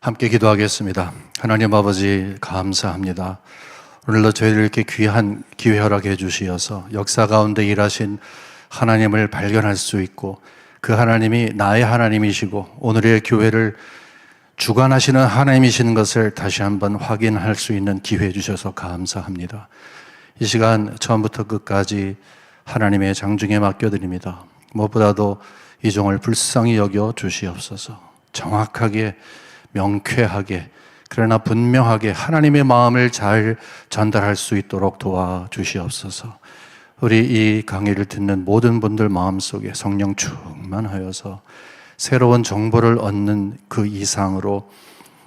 함께 기도하겠습니다. 하나님 아버지 감사합니다. 오늘도 저희들 이렇게 귀한 기회 허락해 주시어서 역사 가운데 일하신 하나님을 발견할 수 있고 그 하나님이 나의 하나님이시고 오늘의 교회를 주관하시는 하나님이시는 것을 다시 한번 확인할 수 있는 기회 주셔서 감사합니다. 이 시간 처음부터 끝까지 하나님의 장중에 맡겨드립니다. 무엇보다도 이 종을 불쌍히 여겨 주시옵소서. 정확하게 명쾌하게 그러나 분명하게 하나님의 마음을 잘 전달할 수 있도록 도와주시옵소서. 우리 이 강의를 듣는 모든 분들 마음속에 성령 충만하여서 새로운 정보를 얻는 그 이상으로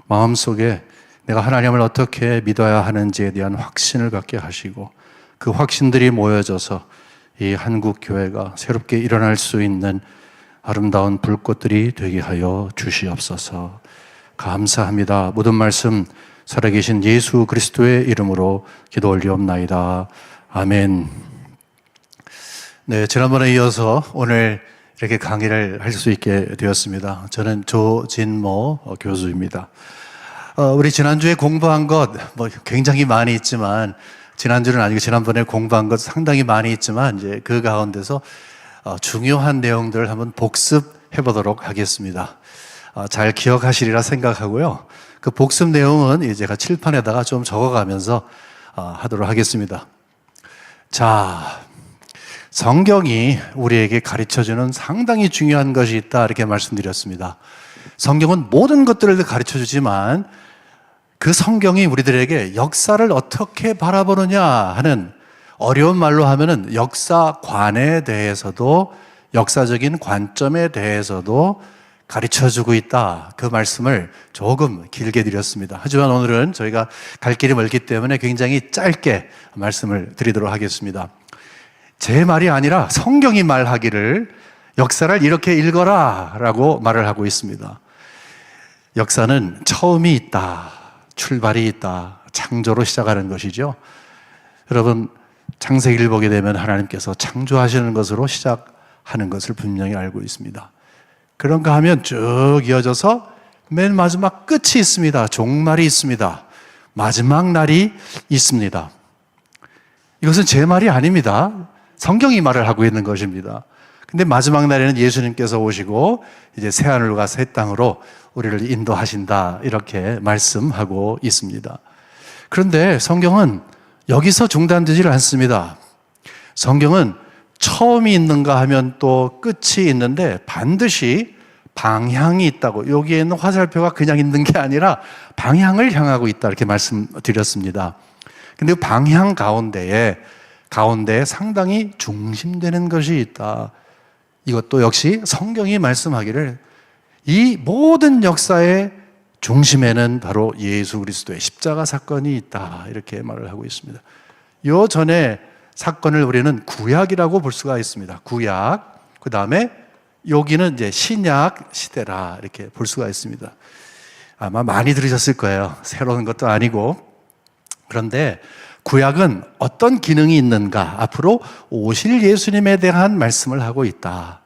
마음속에 내가 하나님을 어떻게 믿어야 하는지에 대한 확신을 갖게 하시고 그 확신들이 모여져서 이 한국 교회가 새롭게 일어날 수 있는 아름다운 불꽃들이 되게 하여 주시옵소서. 감사합니다. 모든 말씀 살아계신 예수 그리스도의 이름으로 기도 올리옵나이다. 아멘. 네, 지난번에 이어서 오늘 이렇게 강의를 할 수 있게 되었습니다. 저는 조진모 교수입니다. 우리 지난주에 공부한 것 굉장히 많이 있지만 지난주는 아니고 지난번에 공부한 것 상당히 많이 있지만 이제 그 가운데서 중요한 내용들을 한번 복습해 보도록 하겠습니다. 잘 기억하시리라 생각하고요. 그 복습 내용은 이제 제가 칠판에다가 좀 적어가면서 하도록 하겠습니다. 자, 성경이 우리에게 가르쳐주는 상당히 중요한 것이 있다 이렇게 말씀드렸습니다. 성경은 모든 것들을 가르쳐주지만 그 성경이 우리들에게 역사를 어떻게 바라보느냐 하는 어려운 말로 하면은 역사관에 대해서도 역사적인 관점에 대해서도 가르쳐주고 있다. 그 말씀을 조금 길게 드렸습니다. 하지만 오늘은 저희가 갈 길이 멀기 때문에 굉장히 짧게 말씀을 드리도록 하겠습니다. 제 말이 아니라 성경이 말하기를 역사를 이렇게 읽어라 라고 말을 하고 있습니다. 역사는 처음이 있다, 출발이 있다, 창조로 시작하는 것이죠. 여러분 창세기를 보게 되면 하나님께서 창조하시는 것으로 시작하는 것을 분명히 알고 있습니다. 그런가 하면 쭉 이어져서 맨 마지막 끝이 있습니다. 종말이 있습니다. 마지막 날이 있습니다. 이것은 제 말이 아닙니다. 성경이 말을 하고 있는 것입니다. 근데 마지막 날에는 예수님께서 오시고 이제 새하늘과 새 땅으로 우리를 인도하신다 이렇게 말씀하고 있습니다. 그런데 성경은 여기서 중단되질 않습니다. 성경은 처음이 있는가 하면 또 끝이 있는데 반드시 방향이 있다고, 여기에 있는 화살표가 그냥 있는 게 아니라 방향을 향하고 있다 이렇게 말씀드렸습니다. 근데 그 방향 가운데 상당히 중심되는 것이 있다. 이것도 역시 성경이 말씀하기를 이 모든 역사의 중심에는 바로 예수 그리스도의 십자가 사건이 있다 이렇게 말을 하고 있습니다. 요 전에 사건을 우리는 구약이라고 볼 수가 있습니다. 구약, 그 다음에 여기는 이제 신약 시대라 이렇게 볼 수가 있습니다. 아마 많이 들으셨을 거예요. 새로운 것도 아니고. 그런데 구약은 어떤 기능이 있는가? 앞으로 오실 예수님에 대한 말씀을 하고 있다.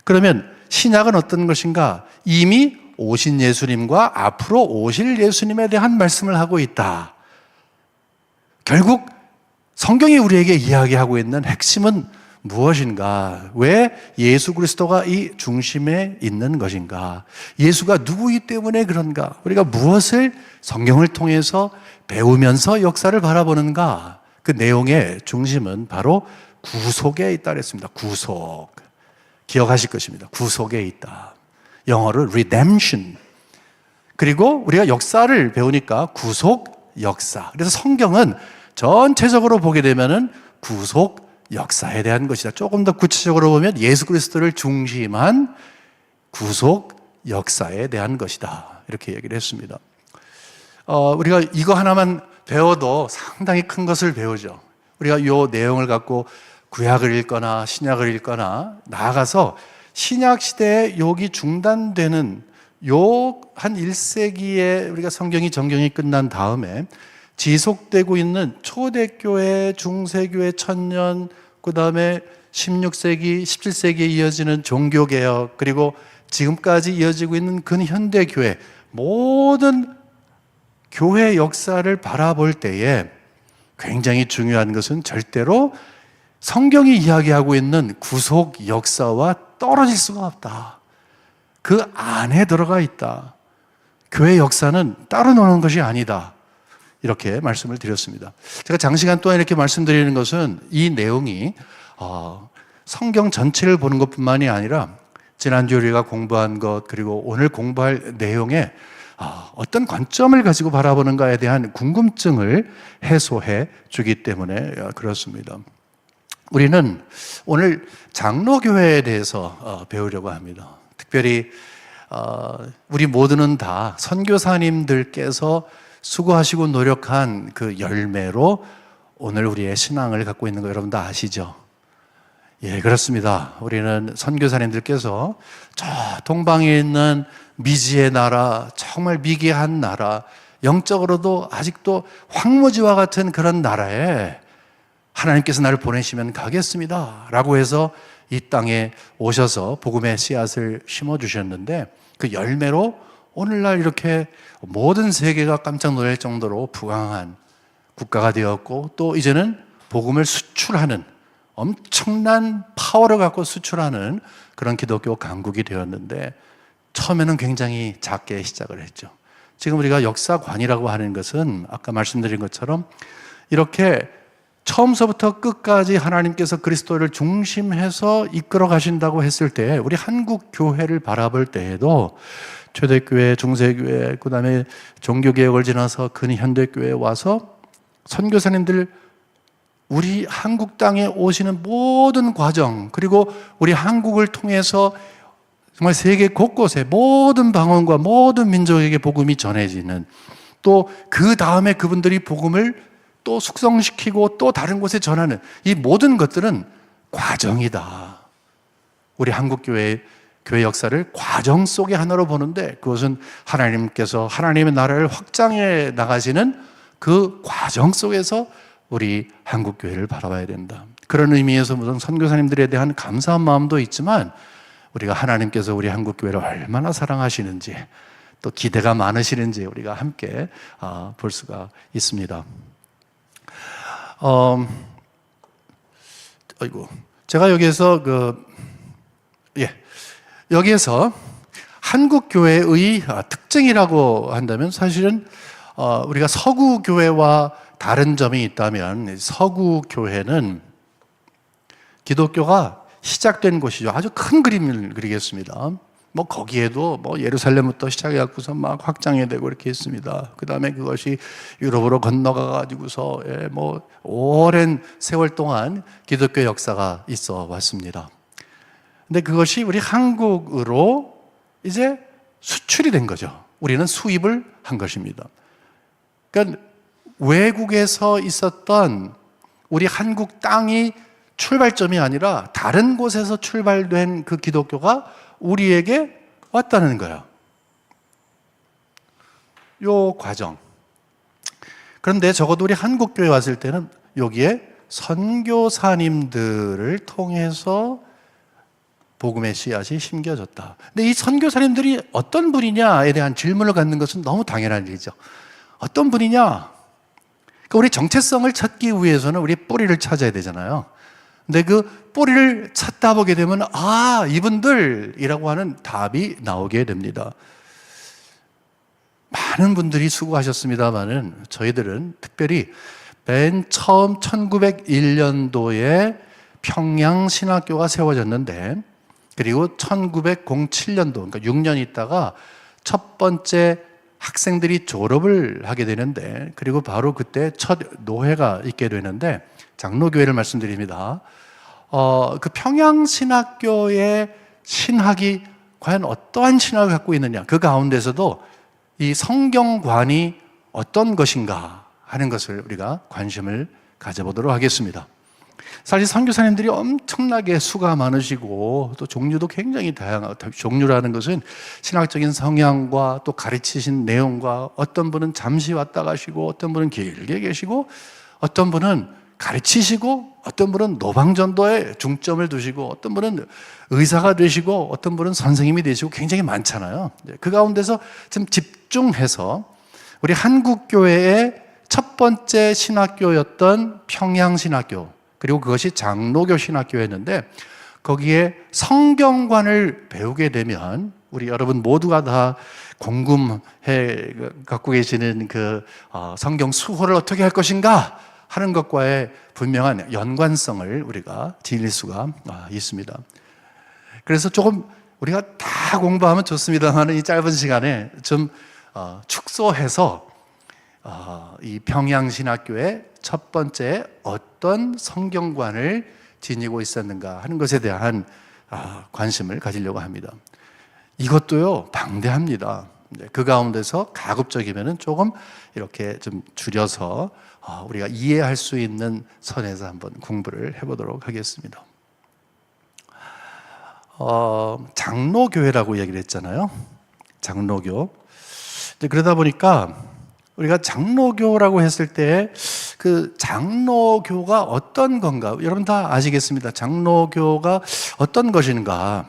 그러면 신약은 어떤 것인가? 이미 오신 예수님과 앞으로 오실 예수님에 대한 말씀을 하고 있다. 결국 성경이 우리에게 이야기하고 있는 핵심은 무엇인가? 왜 예수 그리스도가 이 중심에 있는 것인가? 예수가 누구이기 때문에 그런가? 우리가 무엇을 성경을 통해서 배우면서 역사를 바라보는가? 그 내용의 중심은 바로 구속에 있다 그랬습니다. 구속. 기억하실 것입니다. 구속에 있다. 영어로 redemption. 그리고 우리가 역사를 배우니까 구속 역사. 그래서 성경은 전체적으로 보게 되면은 구속 역사에 대한 것이다. 조금 더 구체적으로 보면 예수 그리스도를 중심한 구속 역사에 대한 것이다. 이렇게 얘기를 했습니다. 우리가 이거 하나만 배워도 상당히 큰 것을 배우죠. 우리가 이 내용을 갖고 구약을 읽거나 신약을 읽거나 나아가서 신약 시대에 여기 중단되는 요 한 1세기에 우리가 정경이 끝난 다음에 지속되고 있는 초대교회, 중세교회, 천년, 그 다음에 16세기, 17세기에 이어지는 종교개혁, 그리고 지금까지 이어지고 있는 근현대교회, 모든 교회 역사를 바라볼 때에 굉장히 중요한 것은 절대로 성경이 이야기하고 있는 구속 역사와 떨어질 수가 없다. 그 안에 들어가 있다. 교회 역사는 따로 노는 것이 아니다. 이렇게 말씀을 드렸습니다. 제가 장시간 동안 이렇게 말씀드리는 것은 이 내용이 성경 전체를 보는 것뿐만이 아니라 지난주 우리가 공부한 것 그리고 오늘 공부할 내용에 어떤 관점을 가지고 바라보는가에 대한 궁금증을 해소해 주기 때문에 그렇습니다. 우리는 오늘 장로교회에 대해서 배우려고 합니다. 특별히 우리 모두는 다 선교사님들께서 수고하시고 노력한 그 열매로 오늘 우리의 신앙을 갖고 있는 거 여러분 다 아시죠? 예, 그렇습니다. 우리는 선교사님들께서 저 동방에 있는 미지의 나라, 정말 미개한 나라, 영적으로도 아직도 황무지와 같은 그런 나라에 하나님께서 나를 보내시면 가겠습니다 라고 해서 이 땅에 오셔서 복음의 씨앗을 심어주셨는데 그 열매로 오늘날 이렇게 모든 세계가 깜짝 놀랄 정도로 부강한 국가가 되었고 또 이제는 복음을 수출하는 엄청난 파워를 갖고 수출하는 그런 기독교 강국이 되었는데 처음에는 굉장히 작게 시작을 했죠. 지금 우리가 역사관이라고 하는 것은 아까 말씀드린 것처럼 이렇게 처음서부터 끝까지 하나님께서 그리스도를 중심해서 이끌어 가신다고 했을 때 우리 한국 교회를 바라볼 때에도 초대교회, 중세교회, 그 다음에 종교개혁을 지나서 근현대교회에 와서 선교사님들 우리 한국 땅에 오시는 모든 과정 그리고 우리 한국을 통해서 정말 세계 곳곳에 모든 방언과 모든 민족에게 복음이 전해지는 또 그 다음에 그분들이 복음을 또 숙성시키고 또 다른 곳에 전하는 이 모든 것들은 과정이다. 우리 한국교회의 교회 역사를 과정 속의 하나로 보는데 그것은 하나님께서 하나님의 나라를 확장해 나가시는 그 과정 속에서 우리 한국교회를 바라봐야 된다. 그런 의미에서 무슨 선교사님들에 대한 감사한 마음도 있지만 우리가 하나님께서 우리 한국교회를 얼마나 사랑하시는지 또 기대가 많으시는지 우리가 함께 볼 수가 있습니다. 제가 여기에서 여기에서 한국 교회의 특징이라고 한다면 사실은 우리가 서구 교회와 다른 점이 있다면 서구 교회는 기독교가 시작된 곳이죠. 아주 큰 그림을 그리겠습니다. 뭐 거기에도 뭐 예루살렘부터 시작해갖고서 막 확장이 되고 이렇게 했습니다. 그 다음에 그것이 유럽으로 건너가 가지고서 뭐 오랜 세월 동안 기독교 역사가 있어 왔습니다. 근데 그것이 우리 한국으로 이제 수출이 된 거죠. 우리는 수입을 한 것입니다. 그러니까 외국에서 있었던 우리 한국 땅이 출발점이 아니라 다른 곳에서 출발된 그 기독교가 우리에게 왔다는 거예요. 요 과정. 그런데 적어도 우리 한국교회 왔을 때는 여기에 선교사님들을 통해서 복음의 씨앗이 심겨졌다. 근데 이 선교사님들이 어떤 분이냐에 대한 질문을 갖는 것은 너무 당연한 일이죠. 어떤 분이냐? 그러니까 우리 정체성을 찾기 위해서는 우리 뿌리를 찾아야 되잖아요. 근데 그 뿌리를 찾다 보게 되면 이분들이라고 하는 답이 나오게 됩니다. 많은 분들이 수고하셨습니다만은 저희들은 특별히 맨 처음 1901년도에 평양신학교가 세워졌는데 그리고 1907년도 그러니까 6년 있다가 첫 번째 학생들이 졸업을 하게 되는데 그리고 바로 그때 첫 노회가 있게 되는데 장로교회를 말씀드립니다. 그 평양신학교의 신학이 과연 어떠한 신학을 갖고 있느냐 그 가운데서도 이 성경관이 어떤 것인가 하는 것을 우리가 관심을 가져보도록 하겠습니다. 사실 선교사님들이 엄청나게 수가 많으시고 또 종류도 굉장히 다양하고 종류라는 것은 신학적인 성향과 또 가르치신 내용과 어떤 분은 잠시 왔다 가시고 어떤 분은 길게 계시고 어떤 분은 가르치시고 어떤 분은 노방전도에 중점을 두시고 어떤 분은 의사가 되시고 어떤 분은 선생님이 되시고 굉장히 많잖아요. 그 가운데서 좀 집중해서 우리 한국교회의 첫 번째 신학교였던 평양신학교, 그리고 그것이 장로교 신학교였는데 거기에 성경관을 배우게 되면 우리 여러분 모두가 다 궁금해 갖고 계시는 그 성경 수호를 어떻게 할 것인가 하는 것과의 분명한 연관성을 우리가 지닐 수가 있습니다. 그래서 조금 우리가 다 공부하면 좋습니다만 이 짧은 시간에 좀 축소해서 이 평양신학교의 첫 번째 어떤 성경관을 지니고 있었는가 하는 것에 대한 관심을 가지려고 합니다. 이것도요 방대합니다. 그 가운데서 가급적이면은 조금 이렇게 좀 줄여서 우리가 이해할 수 있는 선에서 한번 공부를 해보도록 하겠습니다. 장로교회라고 얘기를 했잖아요. 장로교. 그러다 보니까 우리가 장로교라고 했을 때 그 장로교가 어떤 건가? 여러분 다 아시겠습니다. 장로교가 어떤 것인가?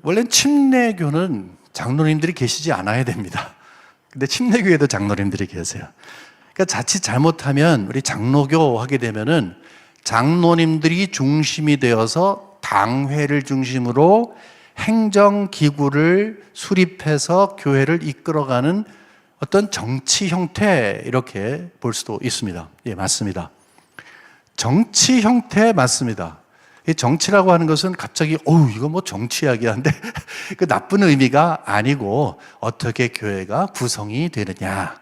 원래 침례교는 장로님들이 계시지 않아야 됩니다. 근데 침례교에도 장로님들이 계세요. 그러니까 자칫 잘못하면 우리 장로교 하게 되면은 장로님들이 중심이 되어서 당회를 중심으로 행정기구를 수립해서 교회를 이끌어가는 어떤 정치 형태 이렇게 볼 수도 있습니다. 예, 맞습니다. 정치 형태 맞습니다. 이 정치라고 하는 것은 갑자기 이거 뭐 정치 이야기한데 그 나쁜 의미가 아니고 어떻게 교회가 구성이 되느냐.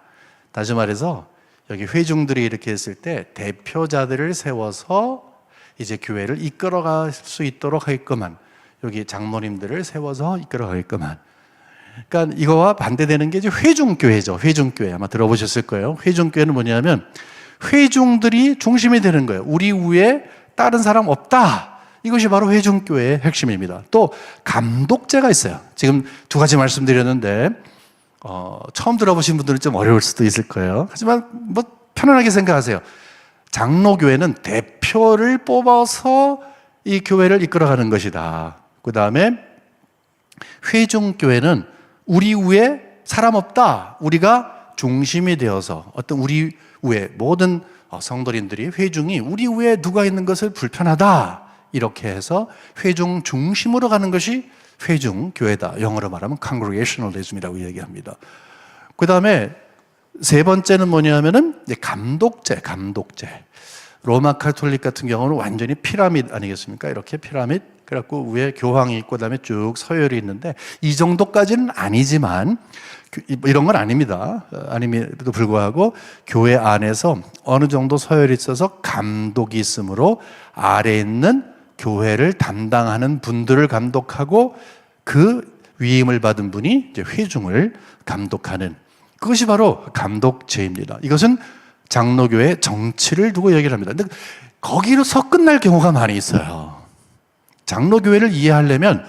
다시 말해서 여기 회중들이 이렇게 했을 때 대표자들을 세워서 이제 교회를 이끌어갈 수 있도록 하겠구만. 여기 장로님들을 세워서 이끌어가겠구만. 그러니까 이거와 반대되는 게 이제 회중교회죠. 회중교회 아마 들어보셨을 거예요. 회중교회는 뭐냐면 회중들이 중심이 되는 거예요. 우리 위에 다른 사람 없다. 이것이 바로 회중교회의 핵심입니다. 또 감독제가 있어요. 지금 두 가지 말씀드렸는데 처음 들어보신 분들은 좀 어려울 수도 있을 거예요. 하지만 뭐 편안하게 생각하세요. 장로교회는 대표를 뽑아서 이 교회를 이끌어가는 것이다. 그 다음에 회중교회는 우리 위에 사람 없다. 우리가 중심이 되어서 어떤 우리 위에 모든 성도님들이 회중이 우리 위에 누가 있는 것을 불편하다. 이렇게 해서 회중 중심으로 가는 것이 회중교회다. 영어로 말하면 congregationalism이라고 얘기합니다. 그 다음에 세 번째는 뭐냐면은 감독제. 로마 카톨릭 같은 경우는 완전히 피라밋 아니겠습니까? 이렇게 피라밋. 그래갖고 위에 교황이 있고 그다음에 쭉 서열이 있는데 이 정도까지는 아니지만 이런 건 아닙니다. 아님에도 불구하고 교회 안에서 어느 정도 서열이 있어서 감독이 있으므로 아래에 있는 교회를 담당하는 분들을 감독하고 그 위임을 받은 분이 이제 회중을 감독하는 그것이 바로 감독제입니다. 이것은 장로교의 정치를 두고 얘기를 합니다. 근데 거기로서 끝날 경우가 많이 있어요. 장로교회를 이해하려면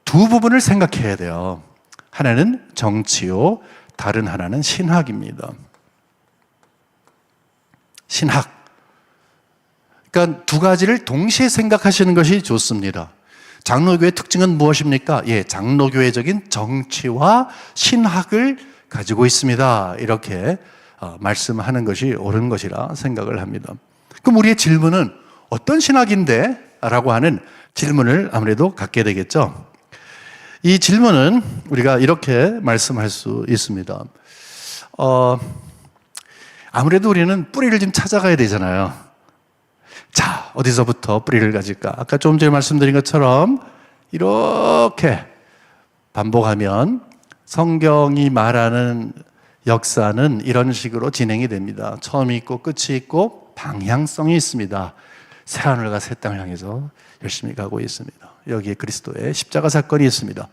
두 부분을 생각해야 돼요. 하나는 정치요, 다른 하나는 신학입니다. 신학. 그러니까 두 가지를 동시에 생각하시는 것이 좋습니다. 장로교의 특징은 무엇입니까? 장로교회적인 정치와 신학을 가지고 있습니다. 이렇게 말씀하는 것이 옳은 것이라 생각을 합니다. 그럼 우리의 질문은 어떤 신학인데? 라고 하는 질문을 아무래도 갖게 되겠죠. 이 질문은 우리가 이렇게 말씀할 수 있습니다. 아무래도 우리는 뿌리를 좀 찾아가야 되잖아요. 자, 어디서부터 뿌리를 가질까? 아까 좀 전에 말씀드린 것처럼 이렇게 반복하면 성경이 말하는 역사는 이런 식으로 진행이 됩니다. 처음이 있고 끝이 있고 방향성이 있습니다. 새하늘과 새 땅을 향해서 열심히 가고 있습니다. 여기에 그리스도의 십자가 사건이 있습니다.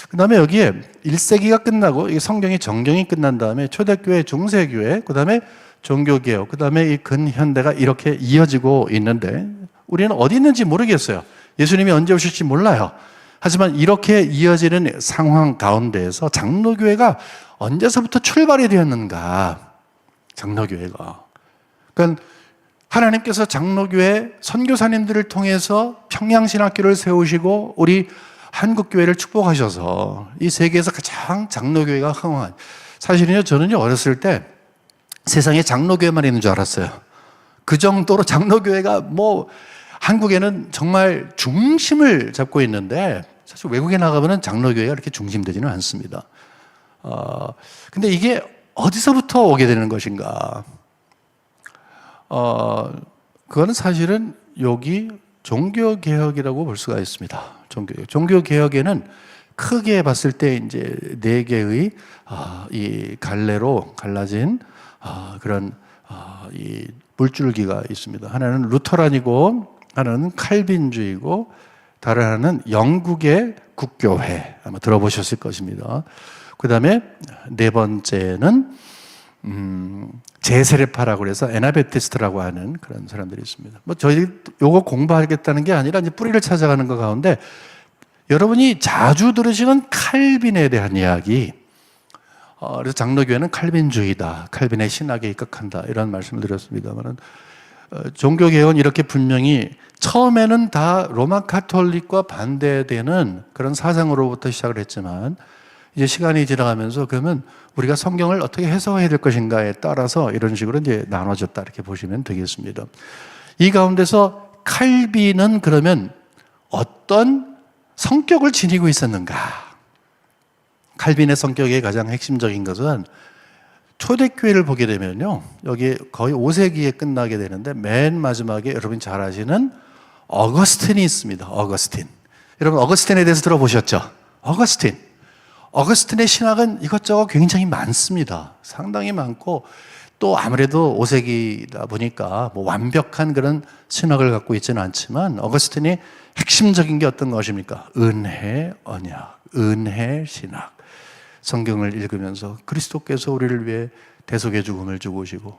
그 다음에 여기에 1세기가 끝나고 성경의 정경이 끝난 다음에 초대교회, 중세교회, 그 다음에 종교개혁, 그 다음에 이 근현대가 이렇게 이어지고 있는데 우리는 어디 있는지 모르겠어요. 예수님이 언제 오실지 몰라요. 하지만 이렇게 이어지는 상황 가운데에서 장로교회가 언제서부터 출발이 되었는가? 장로교회가 그러니까 하나님께서 장로교회 선교사님들을 통해서 평양신학교를 세우시고 우리 한국교회를 축복하셔서 이 세계에서 가장 장로교회가 흥황한, 사실은요, 저는요, 어렸을 때 세상에 장로교회만 있는 줄 알았어요. 그 정도로 장로교회가 뭐 한국에는 정말 중심을 잡고 있는데, 사실 외국에 나가보면 장로교회가 그렇게 중심되지는 않습니다. 근데 이게 어디서부터 오게 되는 것인가? 그거는 사실은 여기 종교개혁이라고 볼 수가 있습니다. 종교개혁에는 크게 봤을 때 이제 네 개의 이 갈래로 갈라진 그런 이 물줄기가 있습니다. 하나는 루터란이고, 하나는 칼빈주의고, 다른 하나는 영국의 국교회, 아마 들어보셨을 것입니다. 그 다음에 네 번째는 제세례파라고 그래서 에나베티스트라고 하는 그런 사람들이 있습니다. 뭐 저희 요거 공부하겠다는 게 아니라 이제 뿌리를 찾아가는 것 가운데 여러분이 자주 들으시는 칼빈에 대한 이야기, 그래서 장로교회는 칼빈주의다, 칼빈의 신학에 입각한다, 이런 말씀을 드렸습니다만은, 종교개혁은 이렇게 분명히 처음에는 다 로마 카톨릭과 반대되는 그런 사상으로부터 시작을 했지만, 이제 시간이 지나가면서 그러면 우리가 성경을 어떻게 해석해야 될 것인가에 따라서 이런 식으로 이제 나눠졌다, 이렇게 보시면 되겠습니다. 이 가운데서 칼빈은 그러면 어떤 성격을 지니고 있었는가? 칼빈의 성격의 가장 핵심적인 것은, 초대교회를 보게 되면요, 여기 거의 5세기에 끝나게 되는데 맨 마지막에 여러분이 잘 아시는 어거스틴이 있습니다. 어거스틴. 여러분 어거스틴에 대해서 들어보셨죠? 어거스틴의 신학은 이것저것 굉장히 많습니다. 상당히 많고, 또 아무래도 5세기다 보니까 뭐 완벽한 그런 신학을 갖고 있지는 않지만, 어거스틴이 핵심적인 게 어떤 것입니까? 은혜, 언약, 은혜, 신학. 성경을 읽으면서 그리스도께서 우리를 위해 대속의 죽음을 죽으시고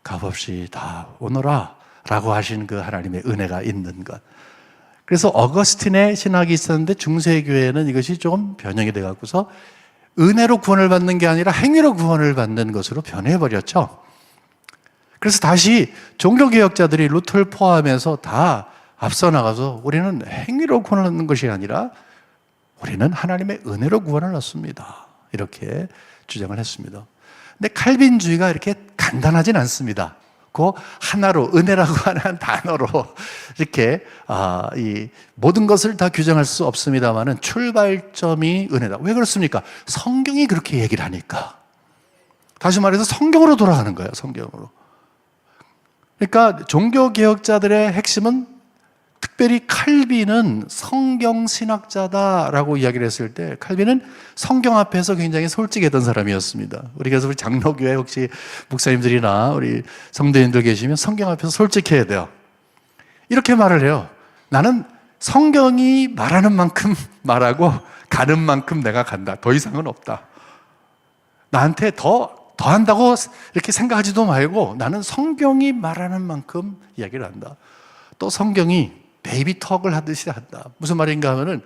값없이 다 오너라 라고 하신 그 하나님의 은혜가 있는 것. 그래서 어거스틴의 신학이 있었는데 중세교회는 이것이 조금 변형이 돼 갖고서 은혜로 구원을 받는 게 아니라 행위로 구원을 받는 것으로 변해버렸죠. 그래서 다시 종교개혁자들이 루터를 포함해서 다 앞서 나가서 우리는 행위로 구원을 얻는 것이 아니라 우리는 하나님의 은혜로 구원을 얻습니다, 이렇게 주장을 했습니다. 근데 칼빈주의가 이렇게 간단하진 않습니다. 그 하나로, 은혜라고 하는 단어로 이렇게 이 모든 것을 다 규정할 수 없습니다만은 출발점이 은혜다. 왜 그렇습니까? 성경이 그렇게 얘기를 하니까. 다시 말해서 성경으로 돌아가는 거예요, 성경으로. 그러니까 종교개혁자들의 핵심은, 특별히 칼빈은 성경신학자다라고 이야기를 했을 때, 칼빈은 성경 앞에서 굉장히 솔직했던 사람이었습니다. 우리 장로교회 혹시 목사님들이나 우리 성도님들 계시면 성경 앞에서 솔직해야 돼요. 이렇게 말을 해요. 나는 성경이 말하는 만큼 말하고 가는 만큼 내가 간다. 더 이상은 없다. 나한테 더 한다고 이렇게 생각하지도 말고 나는 성경이 말하는 만큼 이야기를 한다. 또 성경이 베이비톡을 하듯이 한다. 무슨 말인가 하면은,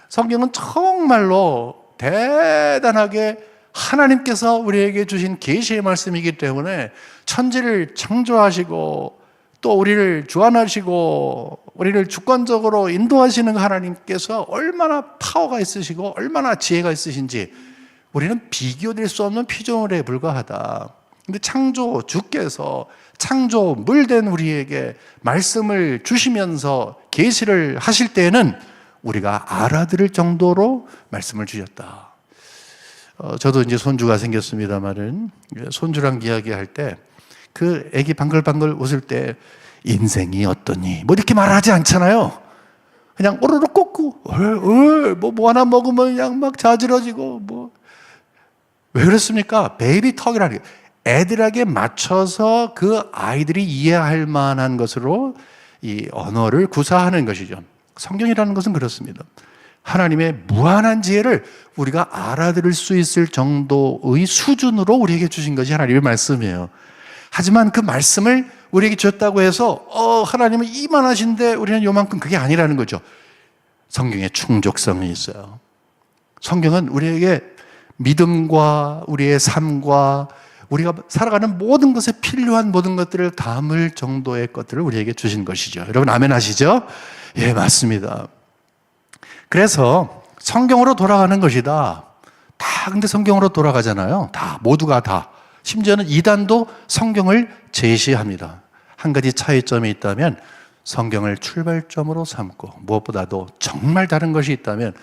성경은 정말로 대단하게 하나님께서 우리에게 주신 계시의 말씀이기 때문에 천지를 창조하시고 또 우리를 주관하시고 우리를 주권적으로 인도하시는 하나님께서 얼마나 파워가 있으시고 얼마나 지혜가 있으신지 우리는 비교될 수 없는 피조물에 불과하다. 근데 주께서 창조물된 우리에게 말씀을 주시면서 계시를 하실 때에는 우리가 알아들을 정도로 말씀을 주셨다. 저도 이제 손주가 생겼습니다만은, 손주랑 이야기할 때 그 애기 방글방글 웃을 때 인생이 어떠니? 뭐 이렇게 말하지 않잖아요. 그냥 오르르 꽂고 뭐 하나 먹으면 그냥 막 자지러지고 뭐. 왜 그렇습니까? 베이비 턱이라는 게 애들에게 맞춰서 그 아이들이 이해할 만한 것으로 이 언어를 구사하는 것이죠. 성경이라는 것은 그렇습니다. 하나님의 무한한 지혜를 우리가 알아들을 수 있을 정도의 수준으로 우리에게 주신 것이 하나님의 말씀이에요. 하지만 그 말씀을 우리에게 줬다고 해서 하나님은 이만하신데 우리는 요만큼, 그게 아니라는 거죠. 성경에 충족성이 있어요. 성경은 우리에게 믿음과 우리의 삶과 우리가 살아가는 모든 것에 필요한 모든 것들을 담을 정도의 것들을 우리에게 주신 것이죠. 여러분 아멘 하시죠? 예, 맞습니다. 그래서 성경으로 돌아가는 것이다. 다 근데 성경으로 돌아가잖아요. 다, 모두가 다. 심지어는 이단도 성경을 제시합니다. 한 가지 차이점이 있다면 성경을 출발점으로 삼고 무엇보다도 정말 다른 것이 있다면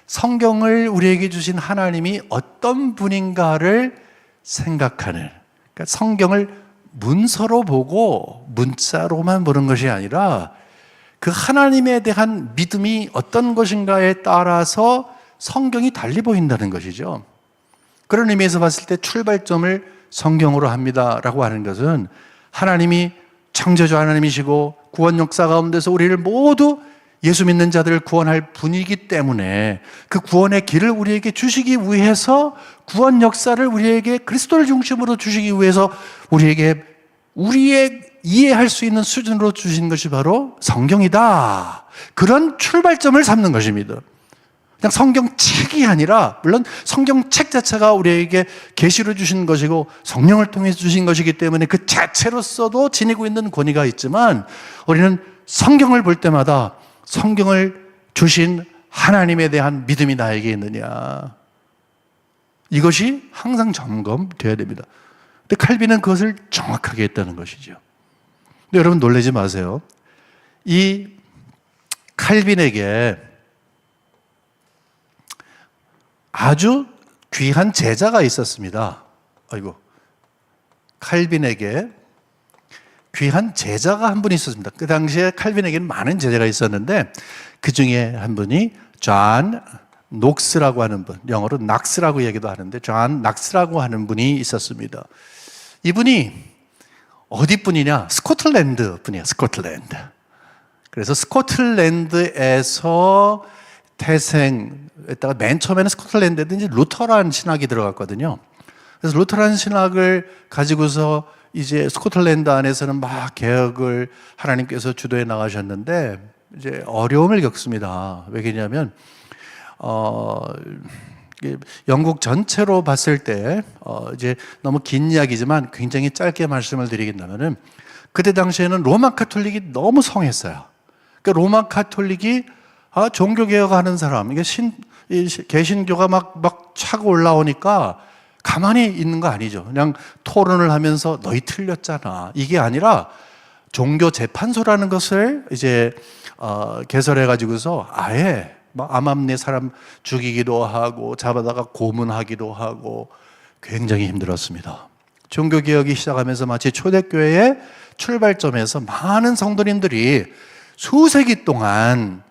성경을 우리에게 주신 하나님이 어떤 분인가를 생각하는, 그러니까 성경을 문서로 보고 문자로만 보는 것이 아니라 그 하나님에 대한 믿음이 어떤 것인가에 따라서 성경이 달리 보인다는 것이죠. 그런 의미에서 봤을 때 출발점을 성경으로 합니다라고 하는 것은 하나님이 창조주 하나님이시고 구원 역사 가운데서 우리를 모두 예수 믿는 자들을 구원할 분이기 때문에 그 구원의 길을 우리에게 주시기 위해서 구원 역사를 우리에게 그리스도를 중심으로 주시기 위해서 우리에게 우리의 이해할 수 있는 수준으로 주신 것이 바로 성경이다. 그런 출발점을 삼는 것입니다. 그냥 성경책이 아니라, 물론 성경책 자체가 우리에게 계시로 주신 것이고 성령을 통해서 주신 것이기 때문에 그 자체로서도 지니고 있는 권위가 있지만 우리는 성경을 볼 때마다 성경을 주신 하나님에 대한 믿음이 나에게 있느냐, 이것이 항상 점검되어야 됩니다. 근데 칼빈은 그것을 정확하게 했다는 것이죠. 근데 여러분 놀라지 마세요. 이 칼빈에게 아주 귀한 제자가 있었습니다. 아이고, 칼빈에게 귀한 제자가 한 분이 있었습니다. 그 당시에 칼빈에게는 많은 제자가 있었는데 그 중에 한 분이 존 녹스라고 하는 분, 영어로 낙스라고 얘기도 하는데 존 낙스라고 하는 분이 있었습니다. 이분이 어디 분이냐? 스코틀랜드 분이에요. 스코틀랜드. 그래서 스코틀랜드에서 태생했다가 맨 처음에는 스코틀랜드에 이제 루터란 신학이 들어갔거든요. 그래서 루터란 신학을 가지고서 이제 스코틀랜드 안에서는 막 개혁을 하나님께서 주도해 나가셨는데 이제 어려움을 겪습니다. 왜냐하면 영국 전체로 봤을 때 이제 너무 긴 이야기지만 굉장히 짧게 말씀을 드리겠다면은 그때 당시에는 로마 카톨릭이 너무 성했어요. 그러니까 로마 카톨릭이 종교 개혁하는 사람, 이게 개신교가 막 차고 올라오니까 가만히 있는 거 아니죠. 그냥 토론을 하면서 너희 틀렸잖아, 이게 아니라 종교 재판소라는 것을 이제 개설해 가지고서 아예 막 암암리에 사람 죽이기도 하고 잡아다가 고문하기도 하고 굉장히 힘들었습니다. 종교 개혁이 시작하면서 마치 초대교회의 출발점에서 많은 성도님들이 수세기 동안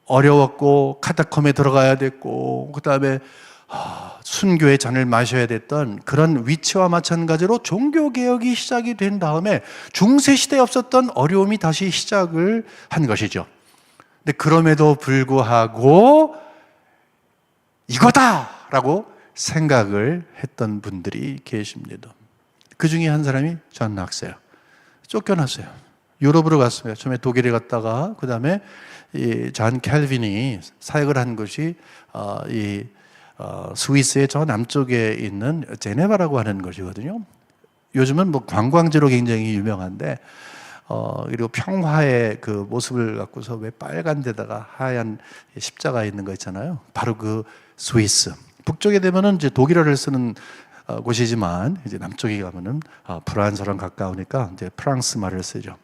어려웠고 카타콤에 들어가야 됐고 그다음에 순교의 잔을 마셔야 됐던 그런 위치와 마찬가지로 종교개혁이 시작이 된 다음에 중세시대에 없었던 어려움이 다시 시작을 한 것이죠. 근데 그럼에도 불구하고 이거다라고 생각을 했던 분들이 계십니다. 그 중에 한 사람이 존 낙스예요. 쫓겨났어요. 유럽으로 갔습니다. 처음에 독일에 갔다가 그 다음에 존 캘빈이 사역을 한 곳이 스위스의 저 남쪽에 있는 제네바라고 하는 것이거든요. 요즘은 뭐 관광지로 굉장히 유명한데 그리고 평화의 그 모습을 갖고서 왜 빨간 데다가 하얀 십자가 있는 거 있잖아요. 바로 그 스위스. 북쪽에 되면은 이제 독일어를 쓰는 곳이지만 이제 남쪽에 가면은 프랑스랑 가까우니까 이제 프랑스 말을 쓰죠.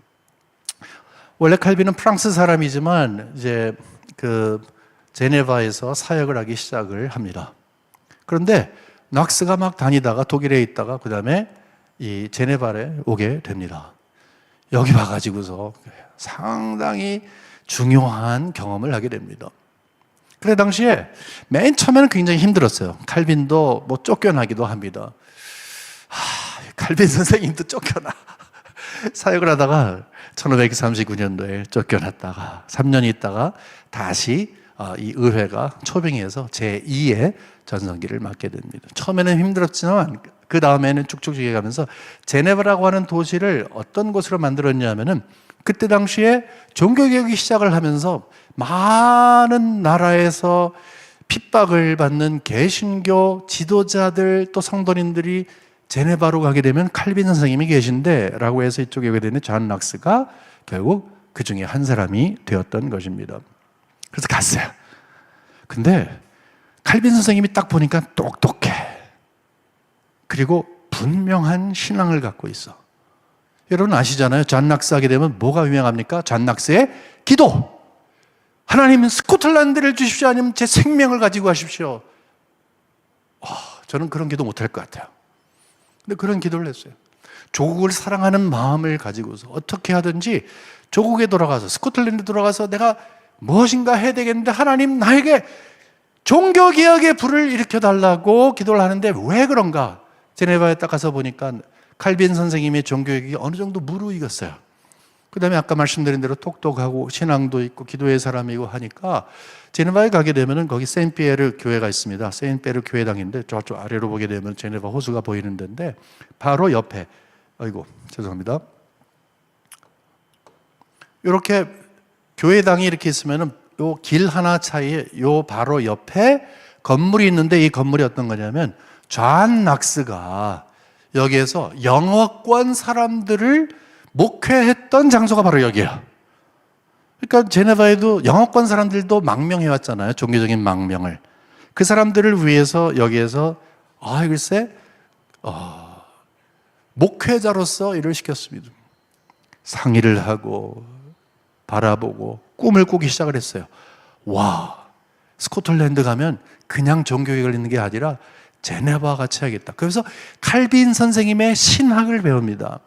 원래 칼빈은 프랑스 사람이지만 이제 그 제네바에서 사역을 하기 시작을 합니다. 그런데 낙스가 막 다니다가 독일에 있다가 그 다음에 이 제네바에 오게 됩니다. 여기 와가지고서 상당히 중요한 경험을 하게 됩니다. 그래 당시에 맨 처음에는 굉장히 힘들었어요. 칼빈도 뭐 쫓겨나기도 합니다. 칼빈 선생님도 쫓겨나. 사역을 하다가 1539년도에 쫓겨났다가 3년 있다가 다시 이 의회가 초빙해서 제2의 전성기를 맞게 됩니다. 처음에는 힘들었지만 그 다음에는 쭉쭉 가면서 제네바라고 하는 도시를 어떤 곳으로 만들었냐면은 그때 당시에 종교개혁이 시작을 하면서 많은 나라에서 핍박을 받는 개신교 지도자들 또 성도님들이 제네바로 가게 되면 칼빈 선생님이 계신데 라고 해서 이쪽에 오게 되는 존 락스가 결국 그 중에 한 사람이 되었던 것입니다. 그래서 갔어요. 근데 칼빈 선생님이 딱 보니까 똑똑해. 그리고 분명한 신앙을 갖고 있어. 여러분 아시잖아요. 존 락스 하게 되면 뭐가 유명합니까? 존 락스의 기도. 하나님은 스코틀랜드를 주십시오. 아니면 제 생명을 가지고 가십시오. 저는 그런 기도 못할 것 같아요. 근데 그런 기도를 했어요. 조국을 사랑하는 마음을 가지고서 어떻게 하든지 조국에 돌아가서 스코틀랜드 돌아가서 내가 무엇인가 해야 되겠는데 하나님 나에게 종교개혁의 불을 일으켜달라고 기도를 하는데 왜 그런가? 제네바에 딱 가서 보니까 칼빈 선생님의 종교개혁이 어느 정도 무르익었어요. 그 다음에 아까 말씀드린 대로 똑똑하고 신앙도 있고 기도의 사람이고 하니까 제네바에 가게 되면 거기 세인피에르 교회가 있습니다. 세인피에르 교회당인데 저쪽 아래로 보게 되면 제네바 호수가 보이는 데인데 바로 옆에 죄송합니다. 이렇게 교회당이 이렇게 있으면은 요 길 하나 차이에 요 바로 옆에 건물이 있는데 이 건물이 어떤 거냐면 존 락스가 여기에서 영어권 사람들을 목회했던 장소가 바로 여기예요. 그러니까 제네바에도 영어권 사람들도 망명해 왔잖아요. 종교적인 망명을. 그 사람들을 위해서 여기에서 글쎄 목회자로서 일을 시켰습니다. 상의를 하고 바라보고 꿈을 꾸기 시작을 했어요. 와, 스코틀랜드 가면 그냥 종교개혁을 있는 게 아니라 제네바와 같이 하겠다. 그래서 칼빈 선생님의 신학을 배웁니다.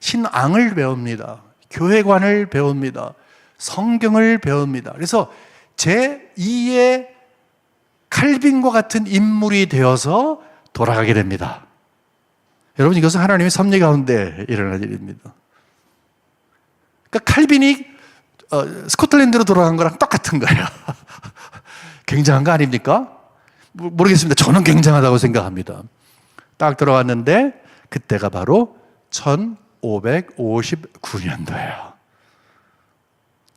신앙을 배웁니다. 교회관을 배웁니다. 성경을 배웁니다. 그래서 제2의 칼빈과 같은 인물이 되어서 돌아가게 됩니다. 여러분 이것은 하나님의 섭리 가운데 일어날 일입니다. 그러니까 칼빈이 스코틀랜드로 돌아간 거랑 똑같은 거예요. 굉장한 거 아닙니까? 모르겠습니다. 저는 굉장하다고 생각합니다. 딱 들어갔는데 그때가 바로 1559년도예요.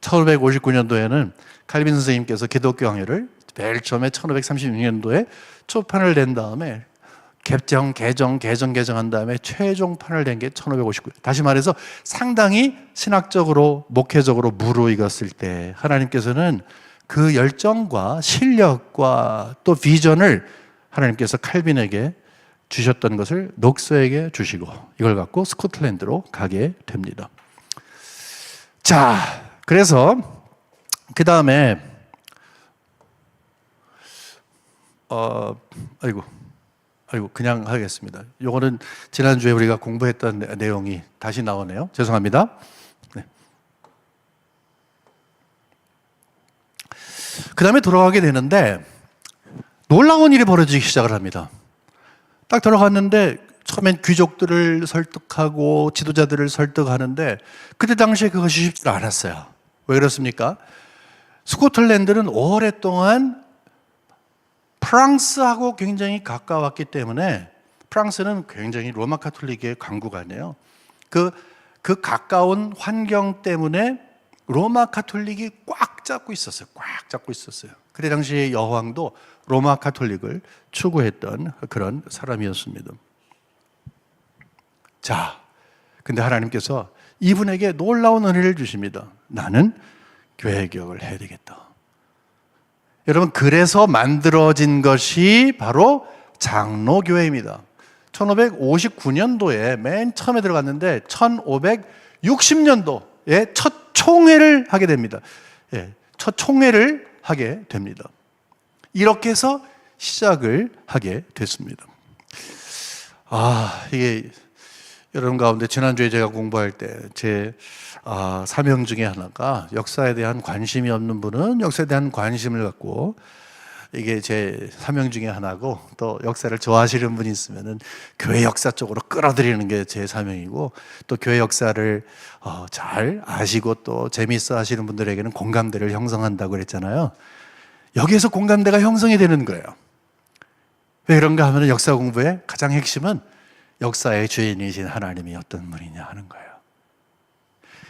1559년도에는 칼빈 선생님께서 기독교 강요를 제일 처음에 1536년도에 초판을 낸 다음에 개정한 다음에 최종판을 낸 게 1559년. 다시 말해서 상당히 신학적으로 목회적으로 무르익었을 때 하나님께서는 그 열정과 실력과 또 비전을 하나님께서 칼빈에게 주셨던 것을 녹서에게 주시고 이걸 갖고 스코틀랜드로 가게 됩니다. 자, 그래서 그 다음에 그냥 하겠습니다. 요거는 지난주에 우리가 공부했던 내용이 다시 나오네요. 죄송합니다. 네. 그 다음에 돌아가게 되는데 놀라운 일이 벌어지기 시작을 합니다. 딱 들어갔는데 처음엔 귀족들을 설득하고 지도자들을 설득하는데 그때 당시에 그것이 쉽지 않았어요. 왜 그렇습니까? 스코틀랜드는 오랫동안 프랑스하고 굉장히 가까웠기 때문에 프랑스는 굉장히 로마 카톨릭의 강국아니에요. 그 가까운 환경 때문에 로마 카톨릭이 꽉 잡고 있었어요. 꽉 잡고 있었어요. 그때 당시에 여왕도 로마 카톨릭을 추구했던 그런 사람이었습니다. 자, 근데 하나님께서 이분에게 놀라운 은혜를 주십니다. 나는 교회 개혁을 해야 되겠다. 여러분, 그래서 만들어진 것이 바로 장로교회입니다. 1559년도에 맨 처음에 들어갔는데 1560년도에 첫 총회를 하게 됩니다. 첫 총회를 하게 됩니다. 이렇게 해서 시작을 하게 됐습니다. 이게 여러분 가운데 지난주에 제가 공부할 때 제 사명 중에 하나가 역사에 대한 관심이 없는 분은 역사에 대한 관심을 갖고 이게 제 사명 중에 하나고 또 역사를 좋아하시는 분이 있으면은 교회 역사 쪽으로 끌어들이는 게 제 사명이고 또 교회 역사를 잘 아시고 또 재미있어 하시는 분들에게는 공감대를 형성한다고 그랬잖아요. 여기에서 공감대가 형성이 되는 거예요. 왜 그런가 하면 역사 공부의 가장 핵심은 역사의 주인이신 하나님이 어떤 분이냐 하는 거예요.